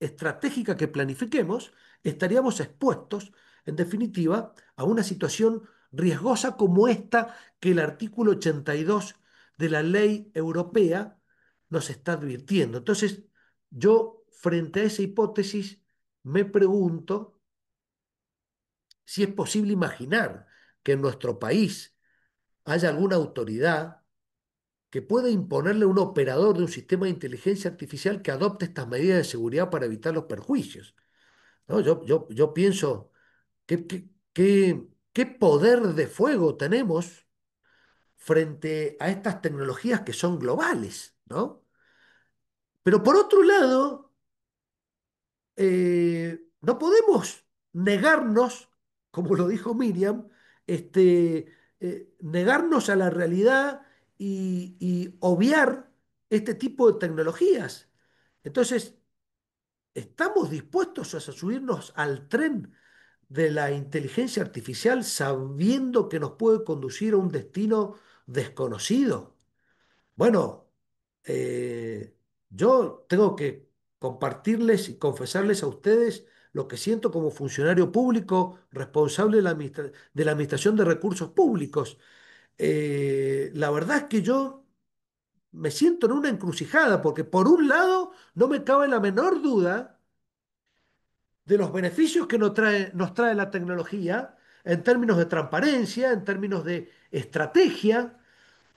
estratégica que planifiquemos, estaríamos expuestos, en definitiva, a una situación riesgosa como esta que el artículo 82 de la ley europea nos está advirtiendo. Entonces, yo, frente a esa hipótesis, me pregunto si es posible imaginar que en nuestro país haya alguna autoridad que pueda imponerle a un operador de un sistema de inteligencia artificial que adopte estas medidas de seguridad para evitar los perjuicios. ¿No? Yo pienso, ¿qué poder de fuego tenemos frente a estas tecnologías que son globales, ¿no? Pero por otro lado, no podemos negarnos, como lo dijo Miriam, negarnos a la realidad y obviar este tipo de tecnologías. Entonces, ¿estamos dispuestos a subirnos al tren de la inteligencia artificial sabiendo que nos puede conducir a un destino desconocido? Bueno, eh, yo tengo que compartirles y confesarles a ustedes lo que siento como funcionario público responsable de la Administración de Recursos Públicos. La verdad es que yo me siento en una encrucijada porque por un lado no me cabe la menor duda de los beneficios que nos trae la tecnología en términos de transparencia, en términos de estrategia,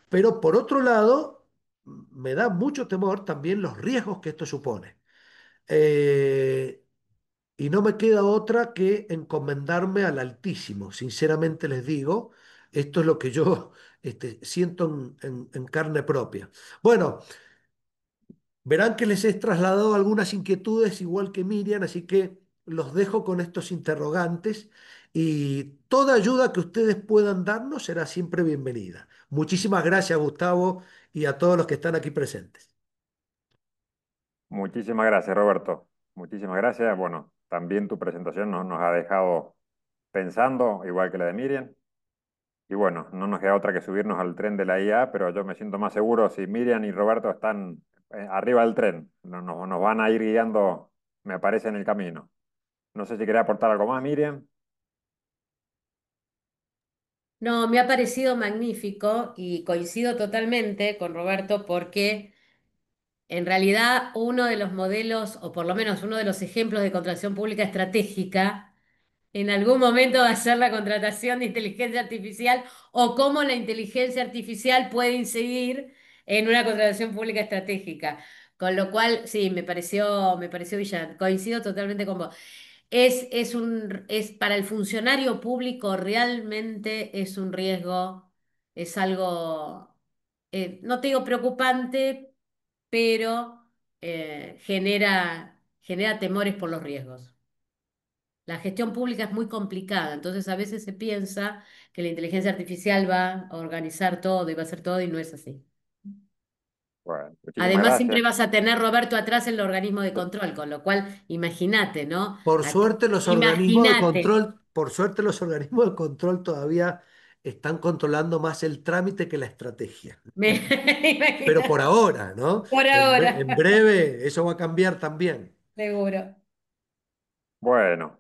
pero por otro lado, me da mucho temor también los riesgos que esto supone. Eh, y no me queda otra que encomendarme al Altísimo. Sinceramente les digo, esto es lo que yo siento en carne propia. Bueno, verán que les he trasladado algunas inquietudes igual que Miriam, así que los dejo con estos interrogantes y toda ayuda que ustedes puedan darnos será siempre bienvenida. Muchísimas gracias, Gustavo, y a todos los que están aquí presentes. Muchísimas gracias, Roberto. Muchísimas gracias. Bueno, también tu presentación nos ha dejado pensando, igual que la de Miriam. Y bueno, no nos queda otra que subirnos al tren de la IA, pero yo me siento más seguro si Miriam y Roberto están arriba del tren. Nos van a ir guiando, me parece, en el camino. No sé si quería aportar algo más, Miriam. No, me ha parecido magnífico y coincido totalmente con Roberto porque en realidad uno de los modelos, o por lo menos uno de los ejemplos de contratación pública estratégica, en algún momento va a ser la contratación de inteligencia artificial o cómo la inteligencia artificial puede incidir en una contratación pública estratégica. Con lo cual, sí, me pareció brillante. Coincido totalmente con vos. Es para el funcionario público realmente es un riesgo, es algo, no te digo preocupante, pero genera temores por los riesgos. La gestión pública es muy complicada, entonces a veces se piensa que la inteligencia artificial va a organizar todo y va a hacer todo y no es así. Bueno, muchísimas Además, gracias. siempre vas a tener, Roberto, atrás el organismo de control, con lo cual, imagínate, ¿no? Imagínate. Por suerte los organismos de control todavía están controlando más el trámite que la estrategia. Pero por Imagínate. ahora, ¿no? Por En ahora, breve eso va a cambiar también. seguro. Bueno,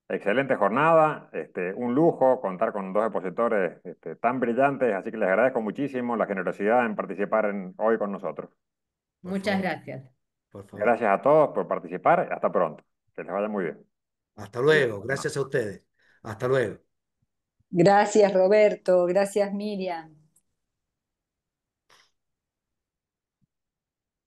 excelente jornada. Un lujo contar con dos expositores tan brillantes, así que les agradezco muchísimo la generosidad en participar hoy con nosotros. Por Muchas favor, gracias. por favor. Gracias a todos por participar. Hasta pronto. Que les vaya muy bien. Hasta Adiós. luego. Gracias a ustedes. Hasta luego. Gracias, Roberto. Gracias, Miriam.